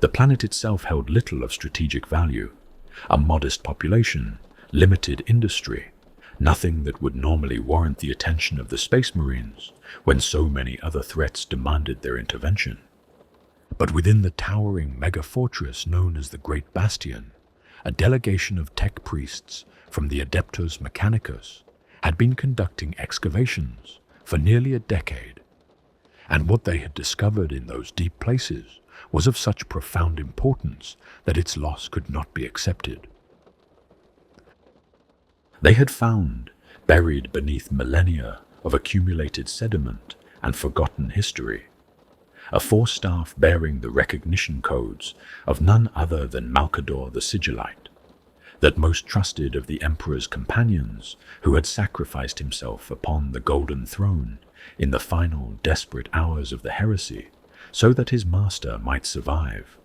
The planet itself held little of strategic value, a modest population, limited industry, nothing that would normally warrant the attention of the Space Marines when so many other threats demanded their intervention. But within the towering mega-fortress known as the Great Bastion, a delegation of tech priests from the Adeptus Mechanicus had been conducting excavations for nearly a decade, and what they had discovered in those deep places was of such profound importance that its loss could not be accepted. They had found, buried beneath millennia of accumulated sediment and forgotten history, a forestaff bearing the recognition codes of none other than Malcador the Sigillite, that most trusted of the emperor's companions, who had sacrificed himself upon the golden throne in the final desperate hours of the heresy, so that his master might survive.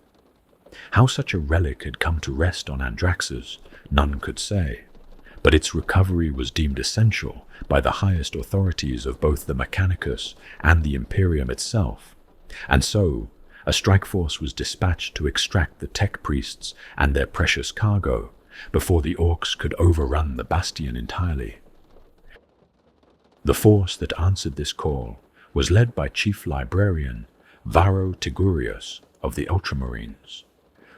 How such a relic had come to rest on Andraxis, none could say, but its recovery was deemed essential by the highest authorities of both the Mechanicus and the Imperium itself, and so a strike force was dispatched to extract the tech priests and their precious cargo before the orcs could overrun the bastion entirely. The force that answered this call was led by Chief Librarian Varro Tigurius of the Ultramarines,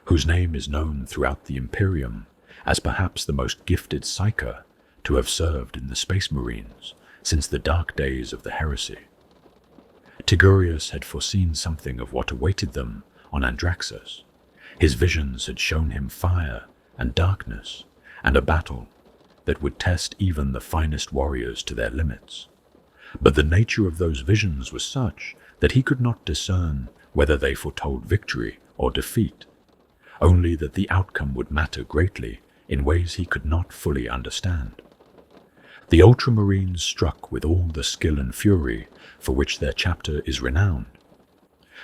whose name is known throughout the Imperium as perhaps the most gifted psyker to have served in the Space Marines since the dark days of the heresy. Tigurius had foreseen something of what awaited them on Andraxis. His visions had shown him fire and darkness, and a battle that would test even the finest warriors to their limits. But the nature of those visions was such that he could not discern whether they foretold victory or defeat, only that the outcome would matter greatly in ways he could not fully understand. The Ultramarines struck with all the skill and fury for which their chapter is renowned,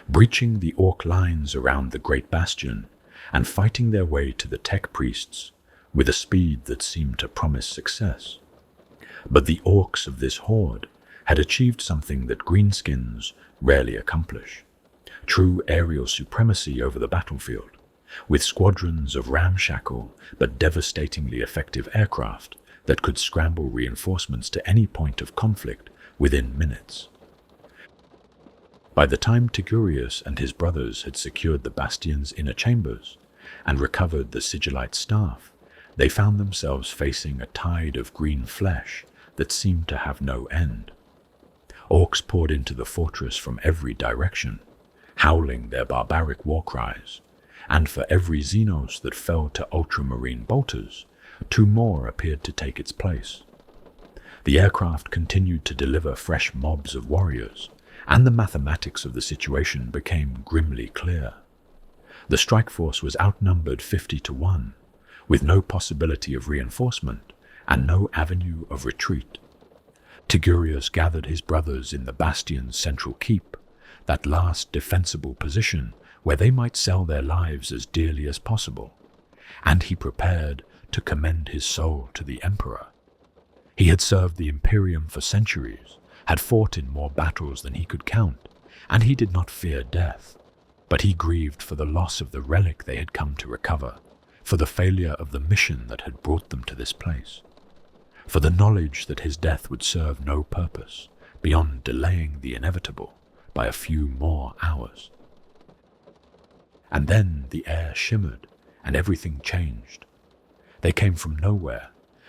breaching the orc lines around the great bastion and fighting their way to the tech priests with a speed that seemed to promise success. But the orcs of this horde had achieved something that greenskins rarely accomplish: true aerial supremacy over the battlefield, with squadrons of ramshackle but devastatingly effective aircraft that could scramble reinforcements to any point of conflict within minutes. By the time Tigurius and his brothers had secured the bastion's inner chambers and recovered the sigillite staff, they found themselves facing a tide of green flesh that seemed to have no end. Orcs poured into the fortress from every direction, howling their barbaric war cries, and for every Xenos that fell to ultramarine bolters, 2 more appeared to take its place. The aircraft continued to deliver fresh mobs of warriors, and the mathematics of the situation became grimly clear. The strike force was outnumbered 50-1, with no possibility of reinforcement and no avenue of retreat. Tigurius gathered his brothers in the bastion's central keep, that last defensible position where they might sell their lives as dearly as possible, and he prepared to commend his soul to the Emperor. He had served the Imperium for centuries, had fought in more battles than he could count, and he did not fear death, but he grieved for the loss of the relic they had come to recover, for the failure of the mission that had brought them to this place, for the knowledge that his death would serve no purpose beyond delaying the inevitable by a few more hours. And then the air shimmered, and everything changed. They came from nowhere,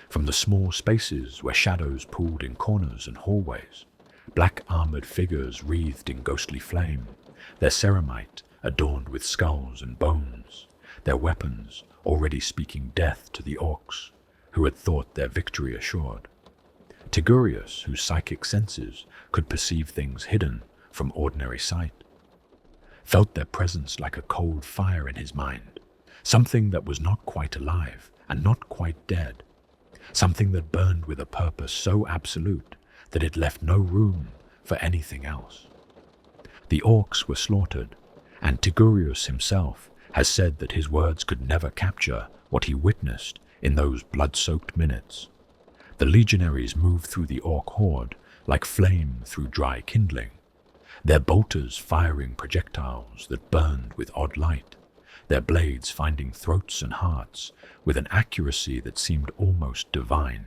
from the small spaces where shadows pooled in corners and hallways, black armored figures wreathed in ghostly flame, their ceramite adorned with skulls and bones, their weapons already speaking death to the orcs, who had thought their victory assured. Tigurius, whose psychic senses could perceive things hidden from ordinary sight, felt their presence like a cold fire in his mind, something that was not quite alive and not quite dead, something that burned with a purpose so absolute that it left no room for anything else. The orcs were slaughtered, and Tigurius himself has said that his words could never capture what he witnessed in those blood-soaked minutes. The legionaries moved through the orc horde like flame through dry kindling, their bolters firing projectiles that burned with odd light, their blades finding throats and hearts with an accuracy that seemed almost divine.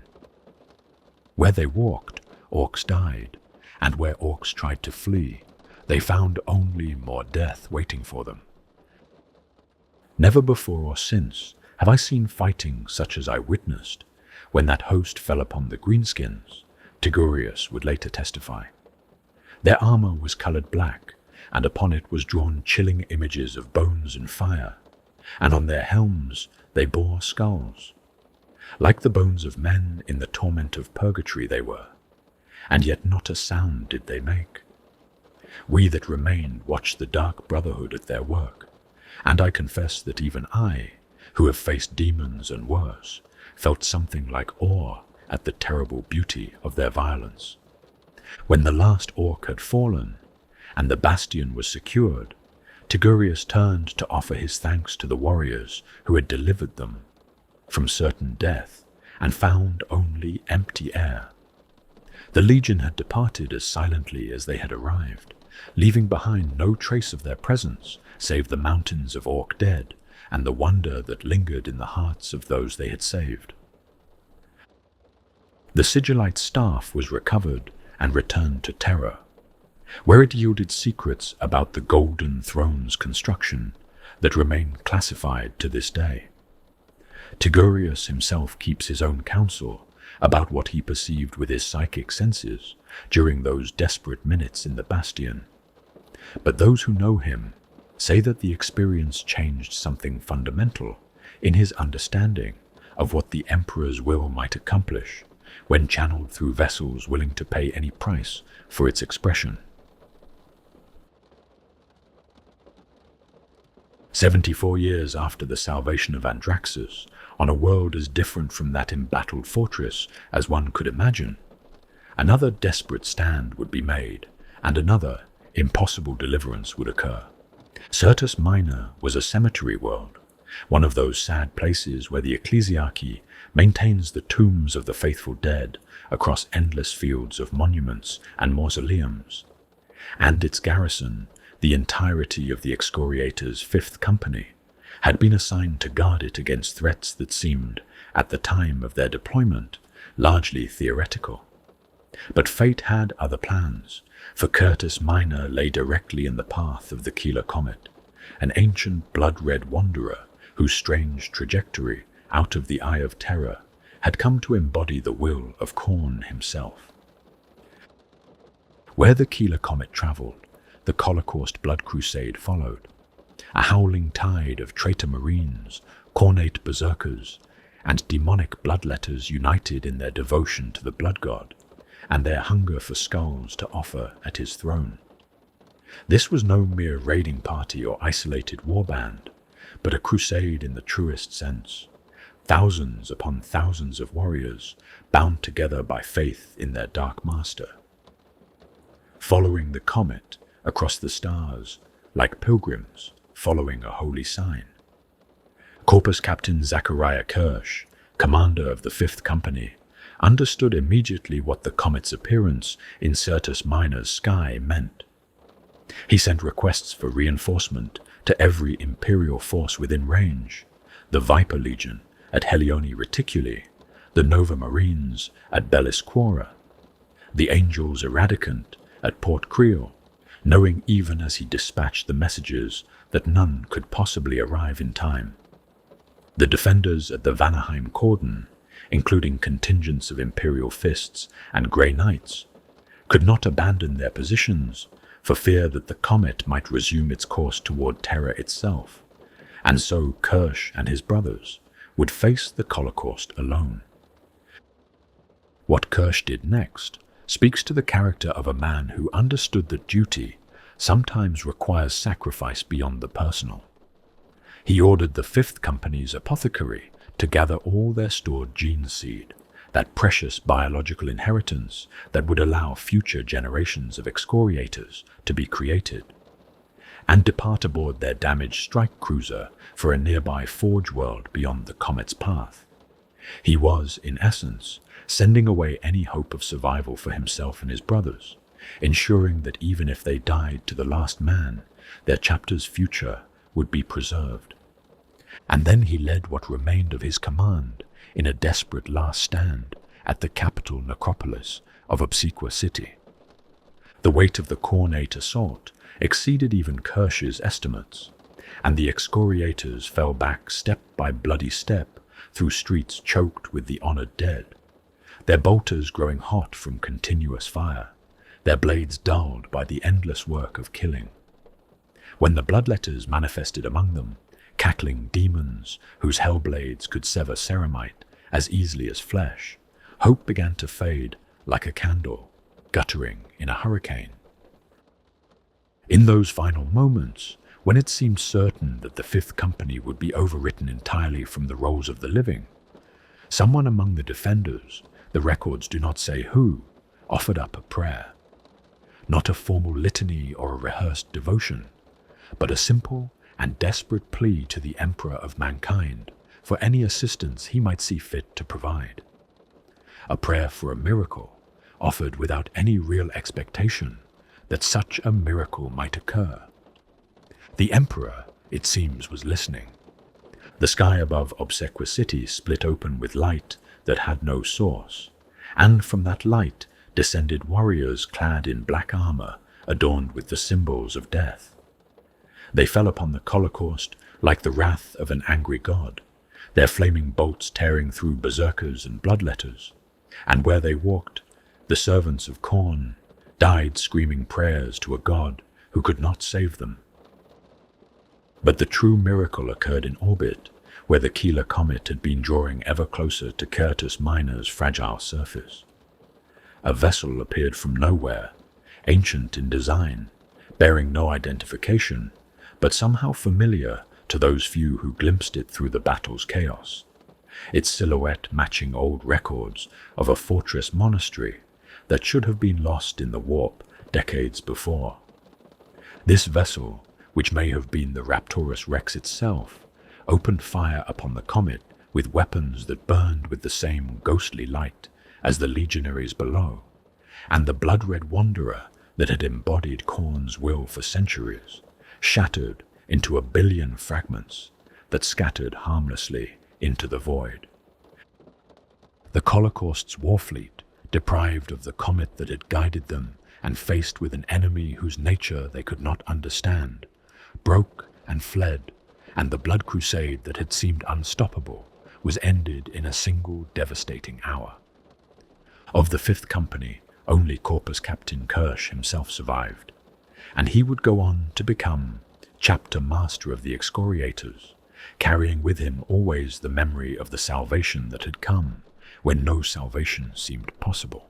Where they walked, orcs died, and where orcs tried to flee, they found only more death waiting for them. Never before or since have I seen fighting such as I witnessed when that host fell upon the greenskins, Tigurius would later testify. Their armor was colored black, and upon it was drawn chilling images of bones and fire, and on their helms they bore skulls. Like the bones of men in the torment of purgatory they were, and yet not a sound did they make. We that remained watched the dark brotherhood at their work, and I confess that even I, who have faced demons and worse, felt something like awe at the terrible beauty of their violence. When the last orc had fallen, and the bastion was secured, Tigurius turned to offer his thanks to the warriors who had delivered them from certain death and found only empty air. The legion had departed as silently as they had arrived, leaving behind no trace of their presence save the mountains of orc dead and the wonder that lingered in the hearts of those they had saved. The sigillite staff was recovered and returned to Terra, where it yielded secrets about the Golden Throne's construction that remain classified to this day. Tigurius himself keeps his own counsel about what he perceived with his psychic senses during those desperate minutes in the bastion. But those who know him say that the experience changed something fundamental in his understanding of what the Emperor's will might accomplish when channeled through vessels willing to pay any price for its expression. 74 years after the salvation of Andraxis, on a world as different from that embattled fortress as one could imagine, another desperate stand would be made, and another impossible deliverance would occur. Syrtis Minor was a cemetery world, one of those sad places where the ecclesiarchy maintains the tombs of the faithful dead across endless fields of monuments and mausoleums, and its garrison, the entirety of the excoriator's 5th Company, had been assigned to guard it against threats that seemed, at the time of their deployment, largely theoretical. But fate had other plans, for Curtis Minor lay directly in the path of the Keeler Comet, an ancient blood-red wanderer whose strange trajectory out of the Eye of Terror had come to embody the will of Khorne himself. Where the Keeler Comet traveled, the Holocaust blood crusade followed, a howling tide of traitor marines, cornate berserkers, and demonic bloodletters united in their devotion to the blood god and their hunger for skulls to offer at his throne. This was no mere raiding party or isolated warband, but a crusade in the truest sense. Thousands upon thousands of warriors bound together by faith in their dark master. Following the comet across the stars, like pilgrims following a holy sign. Corpus Captain Zachariah Kirsch, commander of the 5th Company, understood immediately what the comet's appearance in Syrtis Minor's sky meant. He sent requests for reinforcement to every Imperial force within range, the Viper Legion at Helione Reticuli, the Nova Marines at Bellis Quora, the Angels Eradicant at Port Creole, knowing even as he dispatched the messages that none could possibly arrive in time. The defenders at the Vanaheim Cordon, including contingents of Imperial Fists and Grey Knights, could not abandon their positions for fear that the comet might resume its course toward Terra itself, and so Kirsch and his brothers would face the Holocaust alone. What Kirsch did next speaks to the character of a man who understood that duty sometimes requires sacrifice beyond the personal. He ordered the 5th Company's apothecary to gather all their stored gene seed, that precious biological inheritance that would allow future generations of excoriators to be created, and depart aboard their damaged strike cruiser for a nearby forge world beyond the comet's path. He was, in essence, sending away any hope of survival for himself and his brothers, ensuring that even if they died to the last man, their chapter's future would be preserved. And then he led what remained of his command in a desperate last stand at the capital necropolis of Obsequa City. The weight of the Cornate assault exceeded even Kirsch's estimates, and the excoriators fell back step by bloody step through streets choked with the honored dead, their bolters growing hot from continuous fire, their blades dulled by the endless work of killing. When the bloodletters manifested among them, cackling demons whose hellblades could sever ceramite as easily as flesh, hope began to fade like a candle, guttering in a hurricane. In those final moments, When it seemed certain that the Fifth Company would be overwritten entirely from the rolls of the living, someone among the defenders, the records do not say who, offered up a prayer. Not a formal litany or a rehearsed devotion, but a simple and desperate plea to the Emperor of mankind for any assistance he might see fit to provide. A prayer for a miracle, offered without any real expectation that such a miracle might occur. The Emperor, it seems, was listening. The sky above Obsequa City split open with light that had no source, and from that light descended warriors clad in black armor adorned with the symbols of death. They fell upon the Holocaust like the wrath of an angry god, their flaming bolts tearing through berserkers and bloodletters, and where they walked, the servants of Khorne died screaming prayers to a god who could not save them. But the true miracle occurred in orbit, where the Keeler comet had been drawing ever closer to Curtis Minor's fragile surface. A vessel appeared from nowhere, ancient in design, bearing no identification, but somehow familiar to those few who glimpsed it through the battle's chaos, its silhouette matching old records of a fortress monastery that should have been lost in the warp decades before. This vessel, which may have been the Raptorus Rex itself, opened fire upon the comet with weapons that burned with the same ghostly light as the legionaries below, and the blood-red wanderer that had embodied Khorne's will for centuries, shattered into 1 billion fragments that scattered harmlessly into the void. The Holocaust's war fleet, deprived of the comet that had guided them and faced with an enemy whose nature they could not understand, broke and fled, and the blood crusade that had seemed unstoppable was ended in a single devastating hour. Of the Fifth Company, only Corpus Captain Kirsch himself survived, and he would go on to become chapter master of the excoriators, carrying with him always the memory of the salvation that had come when no salvation seemed possible.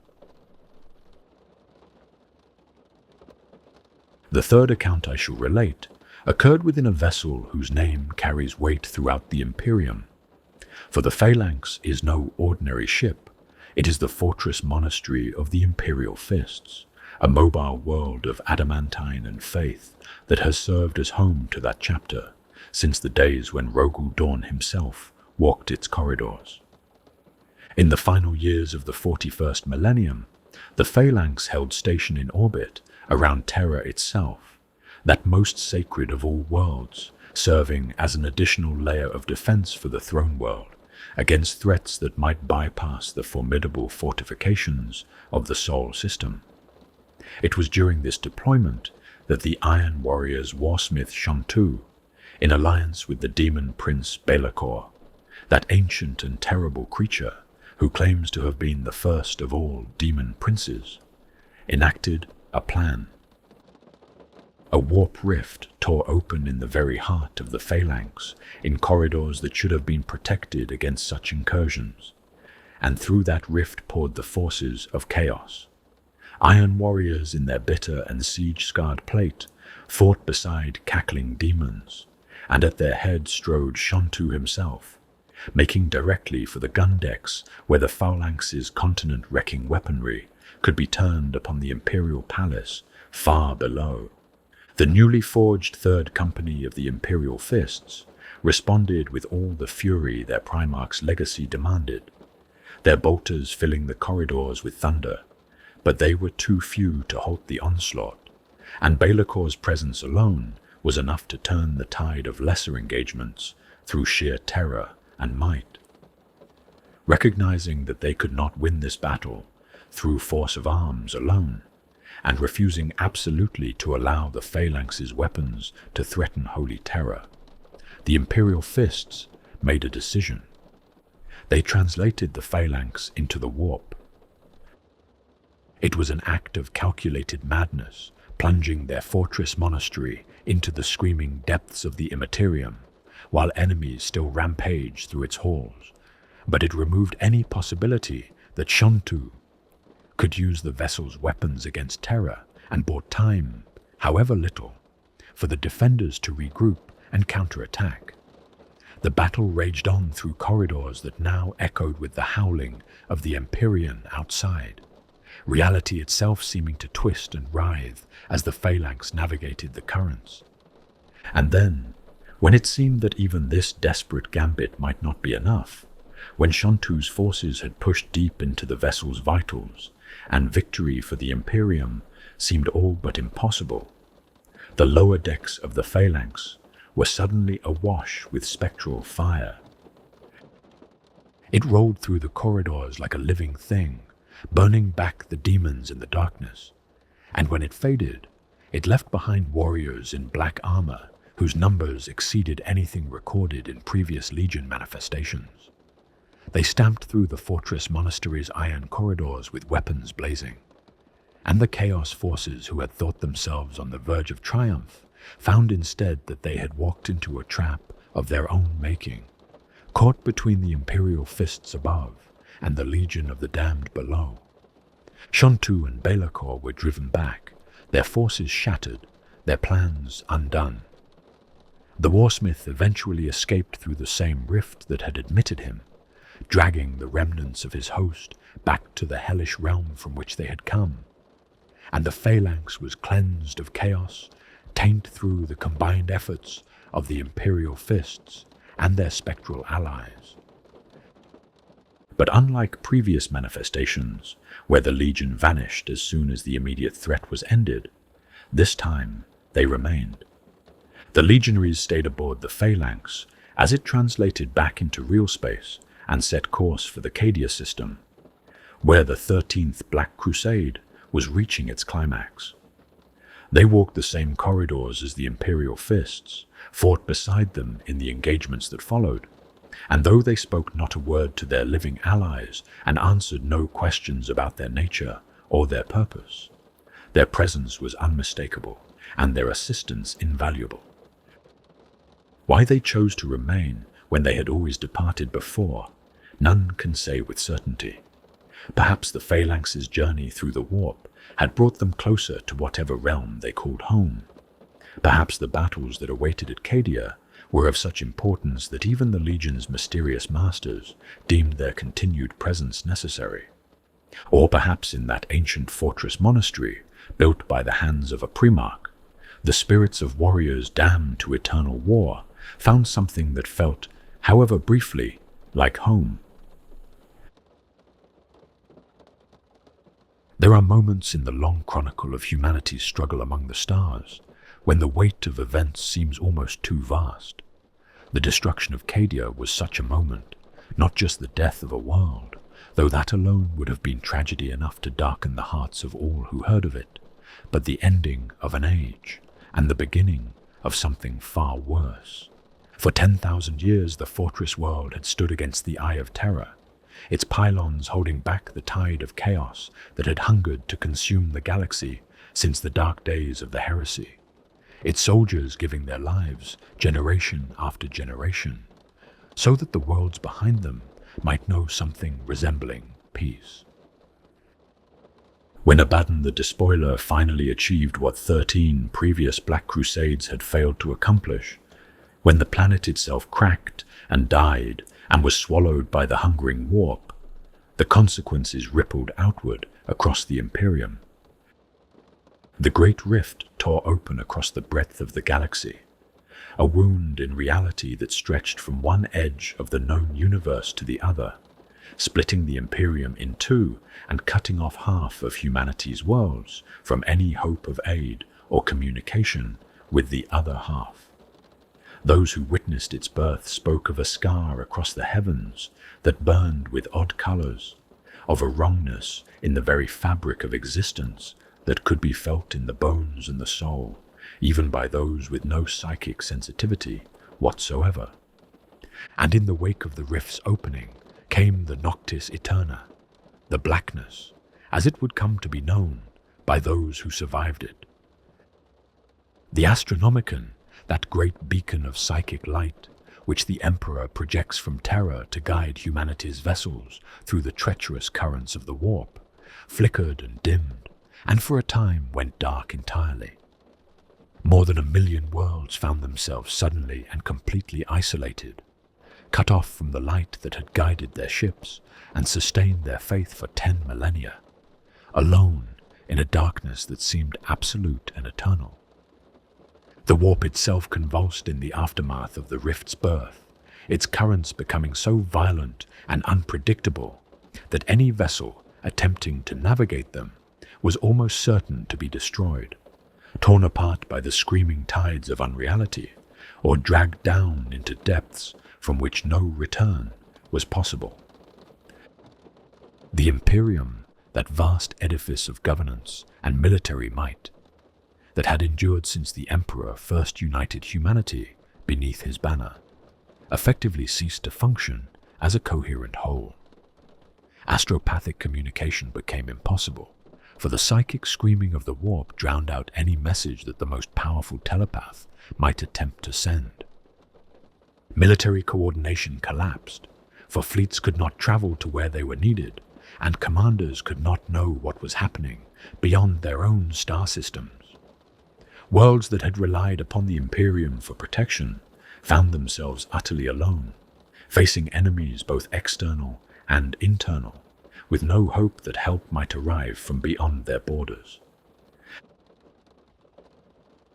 The third account I shall relate occurred within a vessel whose name carries weight throughout the Imperium. For the Phalanx is no ordinary ship. It is the fortress monastery of the Imperial Fists, a mobile world of adamantine and faith that has served as home to that chapter since the days when Rogul Dorn himself walked its corridors. In the final years of the 41st millennium, the Phalanx held station in orbit around Terra itself, that most sacred of all worlds, serving as an additional layer of defense for the throne world against threats that might bypass the formidable fortifications of the Sol system. It was during this deployment that the Iron Warriors warsmith Shantu, in alliance with the demon prince Belacor, that ancient and terrible creature who claims to have been the first of all demon princes, enacted a plan. A warp rift tore open in the very heart of the Phalanx, in corridors that should have been protected against such incursions, and through that rift poured the forces of chaos. Iron warriors in their bitter and siege-scarred plate fought beside cackling demons, and at their head strode Shantu himself, making directly for the gun decks where the Phalanx's continent-wrecking weaponry could be turned upon the Imperial Palace far below. The newly forged Third Company of the Imperial Fists responded with all the fury their Primarch's legacy demanded, their bolters filling the corridors with thunder, but they were too few to halt the onslaught, and Belacor's presence alone was enough to turn the tide of lesser engagements through sheer terror and might. Recognizing that they could not win this battle through force of arms alone, and refusing absolutely to allow the Phalanx's weapons to threaten holy terror, the Imperial Fists made a decision. They translated the Phalanx into the warp. It was an act of calculated madness, plunging their fortress monastery into the screaming depths of the Immaterium, while enemies still rampaged through its halls, but it removed any possibility that Shantu could use the vessel's weapons against terror, and bought time, however little, for the defenders to regroup and counterattack. The battle raged on through corridors that now echoed with the howling of the Empyrean outside, reality itself seeming to twist and writhe as the phalanx navigated the currents. And then, when it seemed that even this desperate gambit might not be enough, when Shontu's forces had pushed deep into the vessel's vitals, and victory for the Imperium seemed all but impossible, the lower decks of the phalanx were suddenly awash with spectral fire. It rolled through the corridors like a living thing, burning back the demons in the darkness, and when it faded, it left behind warriors in black armor whose numbers exceeded anything recorded in previous Legion manifestations. They stamped through the fortress monastery's iron corridors with weapons blazing, and the Chaos forces who had thought themselves on the verge of triumph found instead that they had walked into a trap of their own making, caught between the Imperial fists above and the Legion of the Damned below. Shontu and Belacor were driven back, their forces shattered, their plans undone. The warsmith eventually escaped through the same rift that had admitted him, dragging the remnants of his host back to the hellish realm from which they had come, and the phalanx was cleansed of chaos, taint through the combined efforts of the Imperial fists and their spectral allies. But unlike previous manifestations, where the Legion vanished as soon as the immediate threat was ended, this time they remained. The legionaries stayed aboard the phalanx as it translated back into real space and set course for the Cadia system, where the 13th Black Crusade was reaching its climax. They walked the same corridors as the Imperial fists, fought beside them in the engagements that followed, and though they spoke not a word to their living allies and answered no questions about their nature or their purpose, their presence was unmistakable and their assistance invaluable. Why they chose to remain when they had always departed before, none can say with certainty. Perhaps the phalanx's journey through the warp had brought them closer to whatever realm they called home. Perhaps the battles that awaited at Cadia were of such importance that even the Legion's mysterious masters deemed their continued presence necessary. Or perhaps in that ancient fortress monastery, built by the hands of a primarch, the spirits of warriors damned to eternal war found something that felt, however briefly, like home. There are moments in the long chronicle of humanity's struggle among the stars when the weight of events seems almost too vast. The destruction of Cadia was such a moment, not just the death of a world, though that alone would have been tragedy enough to darken the hearts of all who heard of it, but the ending of an age and the beginning of something far worse. For 10,000 years the fortress world had stood against the eye of terror, its pylons holding back the tide of chaos that had hungered to consume the galaxy since the dark days of the heresy, its soldiers giving their lives generation after generation, so that the worlds behind them might know something resembling peace. When Abaddon the Despoiler finally achieved what 13 previous Black Crusades had failed to accomplish, when the planet itself cracked and died and was swallowed by the hungering warp, the consequences rippled outward across the Imperium. The Great Rift tore open across the breadth of the galaxy, a wound in reality that stretched from one edge of the known universe to the other, splitting the Imperium in two and cutting off half of humanity's worlds from any hope of aid or communication with the other half. Those who witnessed its birth spoke of a scar across the heavens that burned with odd colors, of a wrongness in the very fabric of existence that could be felt in the bones and the soul, even by those with no psychic sensitivity whatsoever. And in the wake of the rift's opening came the Noctis Eterna, the blackness, as it would come to be known by those who survived it. The Astronomicon, that great beacon of psychic light, which the Emperor projects from terror to guide humanity's vessels through the treacherous currents of the warp, flickered and dimmed, and for a time went dark entirely. More than 1 million worlds found themselves suddenly and completely isolated, cut off from the light that had guided their ships and sustained their faith for 10 millennia, alone in a darkness that seemed absolute and eternal. The warp itself convulsed in the aftermath of the rift's birth, its currents becoming so violent and unpredictable that any vessel attempting to navigate them was almost certain to be destroyed, torn apart by the screaming tides of unreality, or dragged down into depths from which no return was possible. The Imperium, that vast edifice of governance and military might, that had endured since the Emperor first united humanity beneath his banner, effectively ceased to function as a coherent whole. Astropathic communication became impossible, for the psychic screaming of the warp drowned out any message that the most powerful telepath might attempt to send. Military coordination collapsed, for fleets could not travel to where they were needed, and commanders could not know what was happening beyond their own star systems. Worlds that had relied upon the Imperium for protection found themselves utterly alone, facing enemies both external and internal, with no hope that help might arrive from beyond their borders.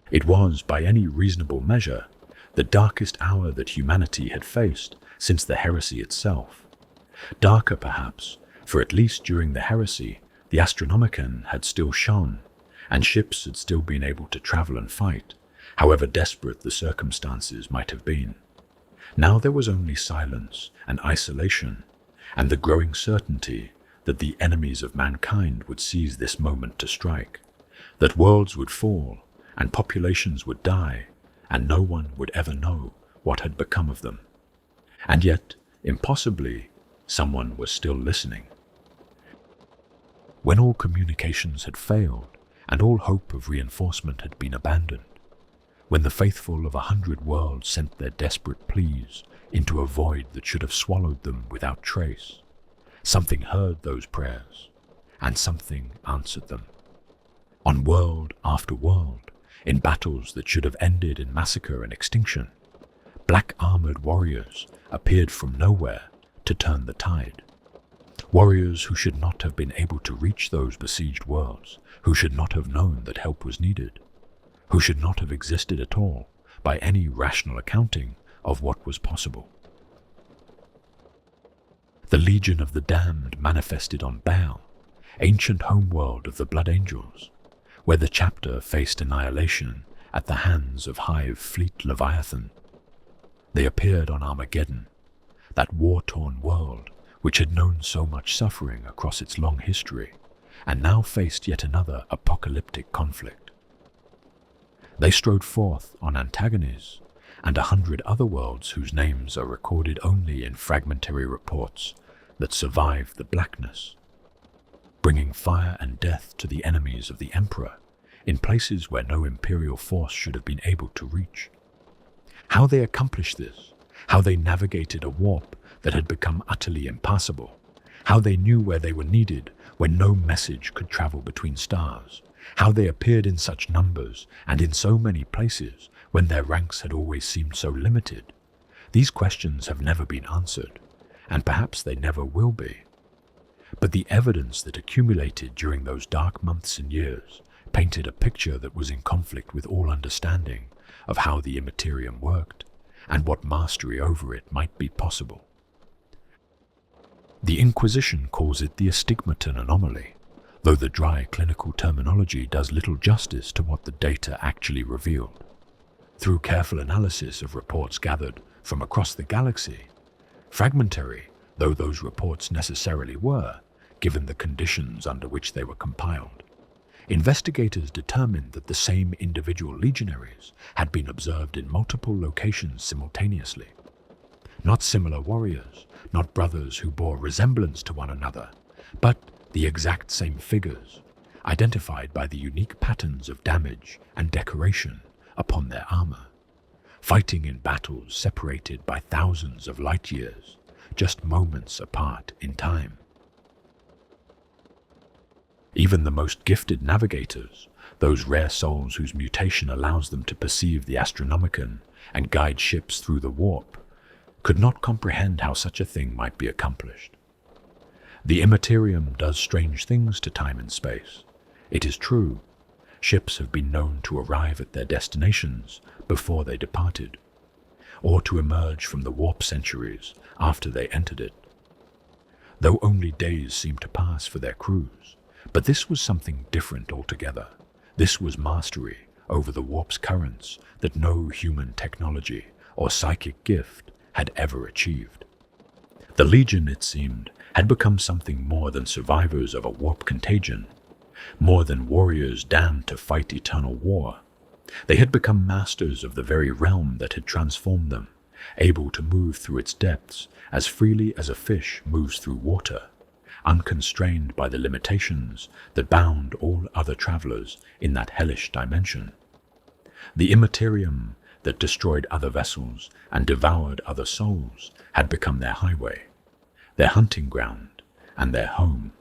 It was, by any reasonable measure, the darkest hour that humanity had faced since the heresy itself. Darker, perhaps, for at least during the heresy, the Astronomicon had still shone, and ships had still been able to travel and fight, however desperate the circumstances might have been. Now there was only silence and isolation, and the growing certainty that the enemies of mankind would seize this moment to strike, that worlds would fall and populations would die, and no one would ever know what had become of them. And yet, impossibly, someone was still listening. When all communications had failed, and all hope of reinforcement had been abandoned, when the faithful of 100 worlds sent their desperate pleas into a void that should have swallowed them without trace, something heard those prayers, and something answered them. On world after world, in battles that should have ended in massacre and extinction, black-armored warriors appeared from nowhere to turn the tide. Warriors who should not have been able to reach those besieged worlds, who should not have known that help was needed, who should not have existed at all by any rational accounting of what was possible. The Legion of the Damned manifested on Baal, ancient homeworld of the Blood Angels, where the chapter faced annihilation at the hands of Hive Fleet Leviathan. They appeared on Armageddon, that war-torn world which had known so much suffering across its long history, and now faced yet another apocalyptic conflict. They strode forth on Antagonis and 100 other worlds whose names are recorded only in fragmentary reports that survived the blackness, bringing fire and death to the enemies of the Emperor in places where no imperial force should have been able to reach. How they accomplished this, how they navigated a warp that had become utterly impassable, how they knew where they were needed when no message could travel between stars, how they appeared in such numbers and in so many places when their ranks had always seemed so limited. These questions have never been answered, and perhaps they never will be. But the evidence that accumulated during those dark months and years painted a picture that was in conflict with all understanding of how the Immaterium worked and what mastery over it might be possible. The Inquisition calls it the astigmaton anomaly, though the dry clinical terminology does little justice to what the data actually revealed. Through careful analysis of reports gathered from across the galaxy, fragmentary though those reports necessarily were, given the conditions under which they were compiled, investigators determined that the same individual legionaries had been observed in multiple locations simultaneously. Not similar warriors, not brothers who bore resemblance to one another, but the exact same figures, identified by the unique patterns of damage and decoration upon their armor, fighting in battles separated by thousands of light years, just moments apart in time. Even the most gifted navigators, those rare souls whose mutation allows them to perceive the Astronomicon and guide ships through the warp, could not comprehend how such a thing might be accomplished. The Immaterium does strange things to time and space. It is true, ships have been known to arrive at their destinations before they departed, or to emerge from the warp centuries after they entered it, though only days seemed to pass for their crews. But this was something different altogether. This was mastery over the warp's currents that no human technology or psychic gift had ever achieved. The Legion, it seemed, had become something more than survivors of a warp contagion, more than warriors damned to fight eternal war. They had become masters of the very realm that had transformed them, able to move through its depths as freely as a fish moves through water, unconstrained by the limitations that bound all other travelers in that hellish dimension. The Immaterium that destroyed other vessels and devoured other souls had become their highway, their hunting ground, and their home.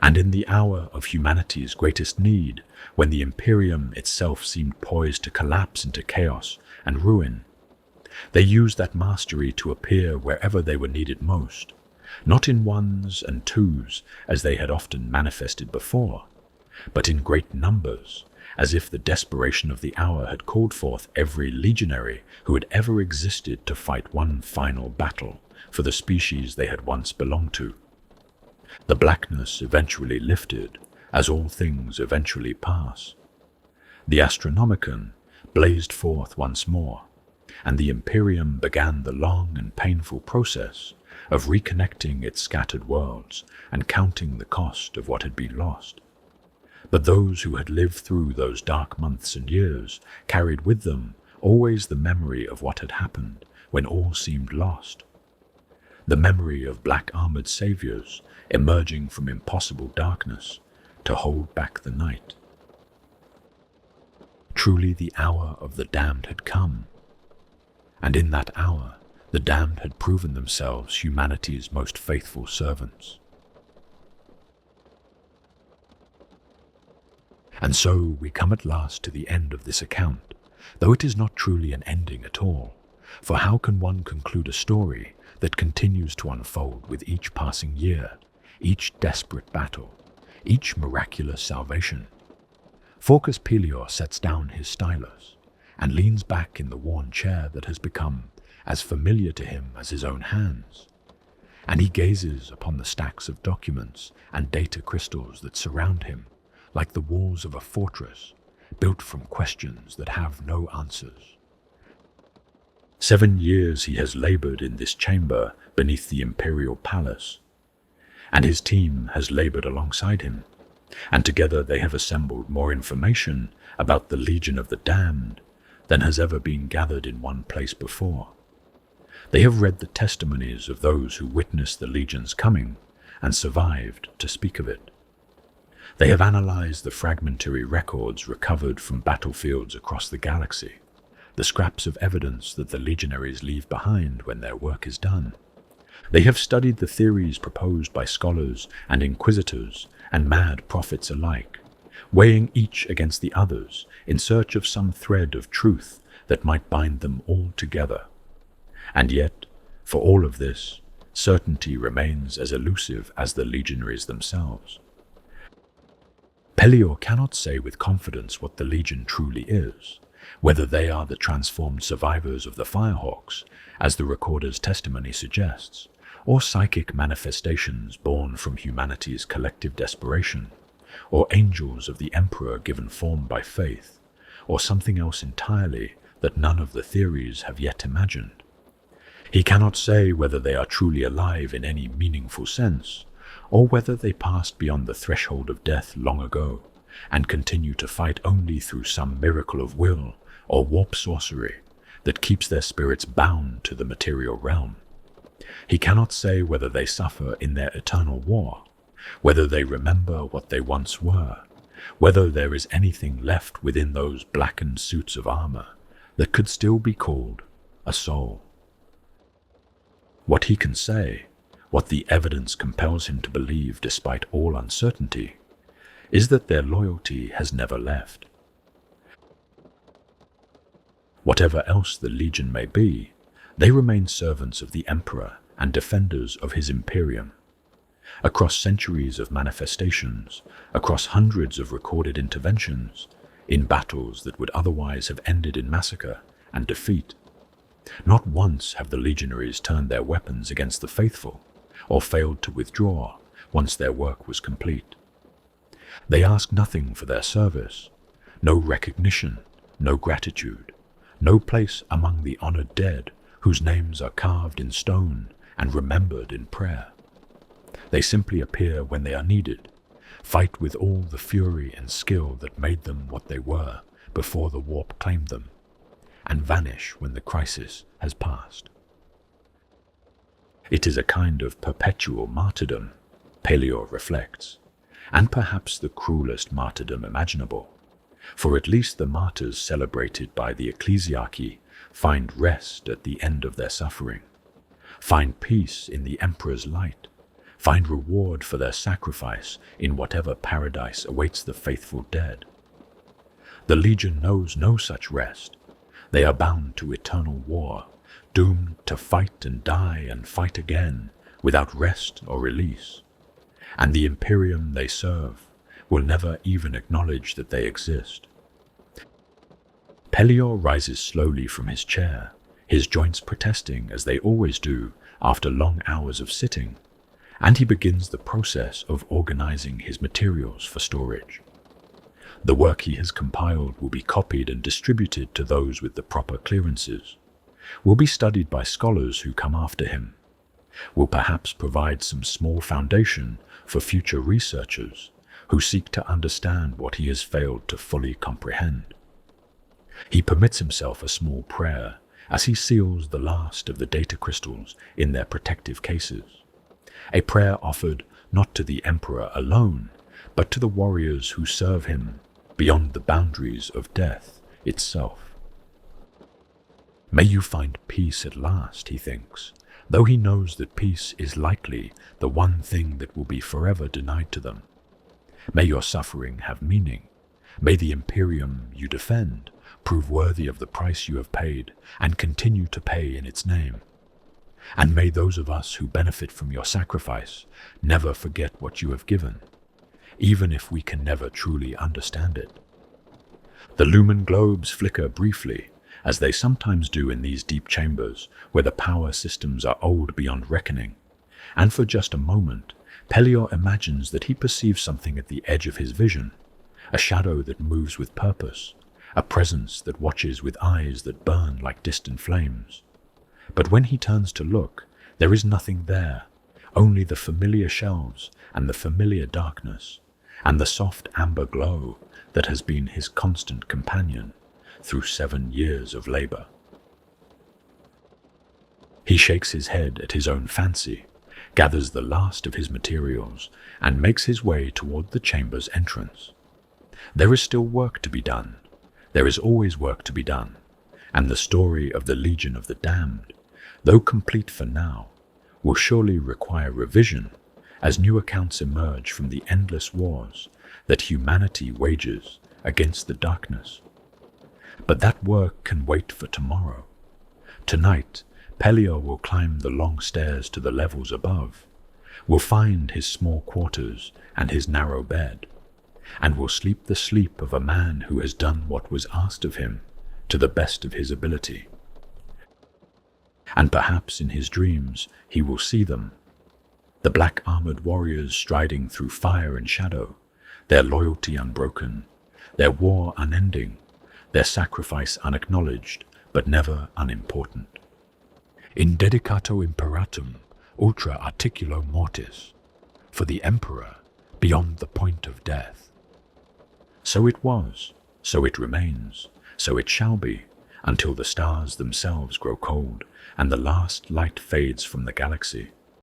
And in the hour of humanity's greatest need, when the Imperium itself seemed poised to collapse into chaos and ruin, they used that mastery to appear wherever they were needed most, not in ones and twos as they had often manifested before, but in great numbers, as if the desperation of the hour had called forth every legionary who had ever existed to fight one final battle for the species they had once belonged to. The blackness eventually lifted, as all things eventually pass. The Astronomicon blazed forth once more, and the Imperium began the long and painful process of reconnecting its scattered worlds and counting the cost of what had been lost. But those who had lived through those dark months and years carried with them always the memory of what had happened when all seemed lost. The memory of black-armored saviors emerging from impossible darkness to hold back the night. Truly the hour of the damned had come, and in that hour the damned had proven themselves humanity's most faithful servants. And so we come at last to the end of this account, though it is not truly an ending at all, for how can one conclude a story that continues to unfold with each passing year, each desperate battle, each miraculous salvation? Phorcus Pelior sets down his stylus and leans back in the worn chair that has become as familiar to him as his own hands, and he gazes upon the stacks of documents and data crystals that surround him like the walls of a fortress built from questions that have no answers. 7 years he has labored in this chamber beneath the imperial palace, and his team has labored alongside him, and together they have assembled more information about the Legion of the Damned than has ever been gathered in one place before. They have read the testimonies of those who witnessed the Legion's coming and survived to speak of it. They have analyzed the fragmentary records recovered from battlefields across the galaxy, the scraps of evidence that the legionaries leave behind when their work is done. They have studied the theories proposed by scholars and inquisitors and mad prophets alike, weighing each against the others in search of some thread of truth that might bind them all together. And yet, for all of this, certainty remains as elusive as the legionaries themselves. Pelior cannot say with confidence what the Legion truly is, whether they are the transformed survivors of the Firehawks, as the recorder's testimony suggests, or psychic manifestations born from humanity's collective desperation, or angels of the Emperor given form by faith, or something else entirely that none of the theories have yet imagined. He cannot say whether they are truly alive in any meaningful sense, or whether they passed beyond the threshold of death long ago and continue to fight only through some miracle of will or warp sorcery that keeps their spirits bound to the material realm. He cannot say whether they suffer in their eternal war, whether they remember what they once were, whether there is anything left within those blackened suits of armor that could still be called a soul. What he can say, What the evidence compels him to believe despite all uncertainty is that their loyalty has never left. Whatever else the Legion may be, they remain servants of the Emperor and defenders of his Imperium. Across centuries of manifestations, across hundreds of recorded interventions, in battles that would otherwise have ended in massacre and defeat, not once have the legionaries turned their weapons against the faithful, or failed to withdraw once their work was complete. They ask nothing for their service, no recognition, no gratitude, no place among the honored dead whose names are carved in stone and remembered in prayer. They simply appear when they are needed, fight with all the fury and skill that made them what they were before the warp claimed them, and vanish when the crisis has passed. It is a kind of perpetual martyrdom, Pelior reflects, and perhaps the cruelest martyrdom imaginable, for at least the martyrs celebrated by the ecclesiarchy find rest at the end of their suffering, find peace in the Emperor's light, find reward for their sacrifice in whatever paradise awaits the faithful dead. The Legion knows no such rest. They are bound to eternal war, doomed to fight and die and fight again, without rest or release. And the Imperium they serve will never even acknowledge that they exist. Pelior rises slowly from his chair, his joints protesting as they always do after long hours of sitting, and he begins the process of organizing his materials for storage. The work he has compiled will be copied and distributed to those with the proper clearances, will be studied by scholars who come after him, will perhaps provide some small foundation for future researchers who seek to understand what he has failed to fully comprehend. He permits himself a small prayer as he seals the last of the data crystals in their protective cases, a prayer offered not to the Emperor alone, but to the warriors who serve him beyond the boundaries of death itself. May you find peace at last, he thinks, though he knows that peace is likely the one thing that will be forever denied to them. May your suffering have meaning. May the Imperium you defend prove worthy of the price you have paid and continue to pay in its name. And may those of us who benefit from your sacrifice never forget what you have given, even if we can never truly understand it. The lumen globes flicker briefly, as they sometimes do in these deep chambers where the power systems are old beyond reckoning, and for just a moment, Pelior imagines that he perceives something at the edge of his vision, a shadow that moves with purpose, a presence that watches with eyes that burn like distant flames. But when he turns to look, there is nothing there, only the familiar shelves and the familiar darkness, and the soft amber glow that has been his constant companion through 7 years of labor. He shakes his head at his own fancy, gathers the last of his materials, and makes his way toward the chamber's entrance. There is still work to be done. There is always work to be done, and the story of the Legion of the Damned, though complete for now, will surely require revision as new accounts emerge from the endless wars that humanity wages against the darkness. But that work can wait for tomorrow. Tonight, Pelior will climb the long stairs to the levels above, will find his small quarters and his narrow bed, and will sleep the sleep of a man who has done what was asked of him to the best of his ability. And perhaps in his dreams he will see them, the black-armored warriors striding through fire and shadow, their loyalty unbroken, their war unending, their sacrifice unacknowledged but never unimportant. In dedicato imperatum ultra articulo mortis, for the Emperor beyond the point of death. So it was, so it remains, so it shall be, until the stars themselves grow cold and the last light fades from the galaxy.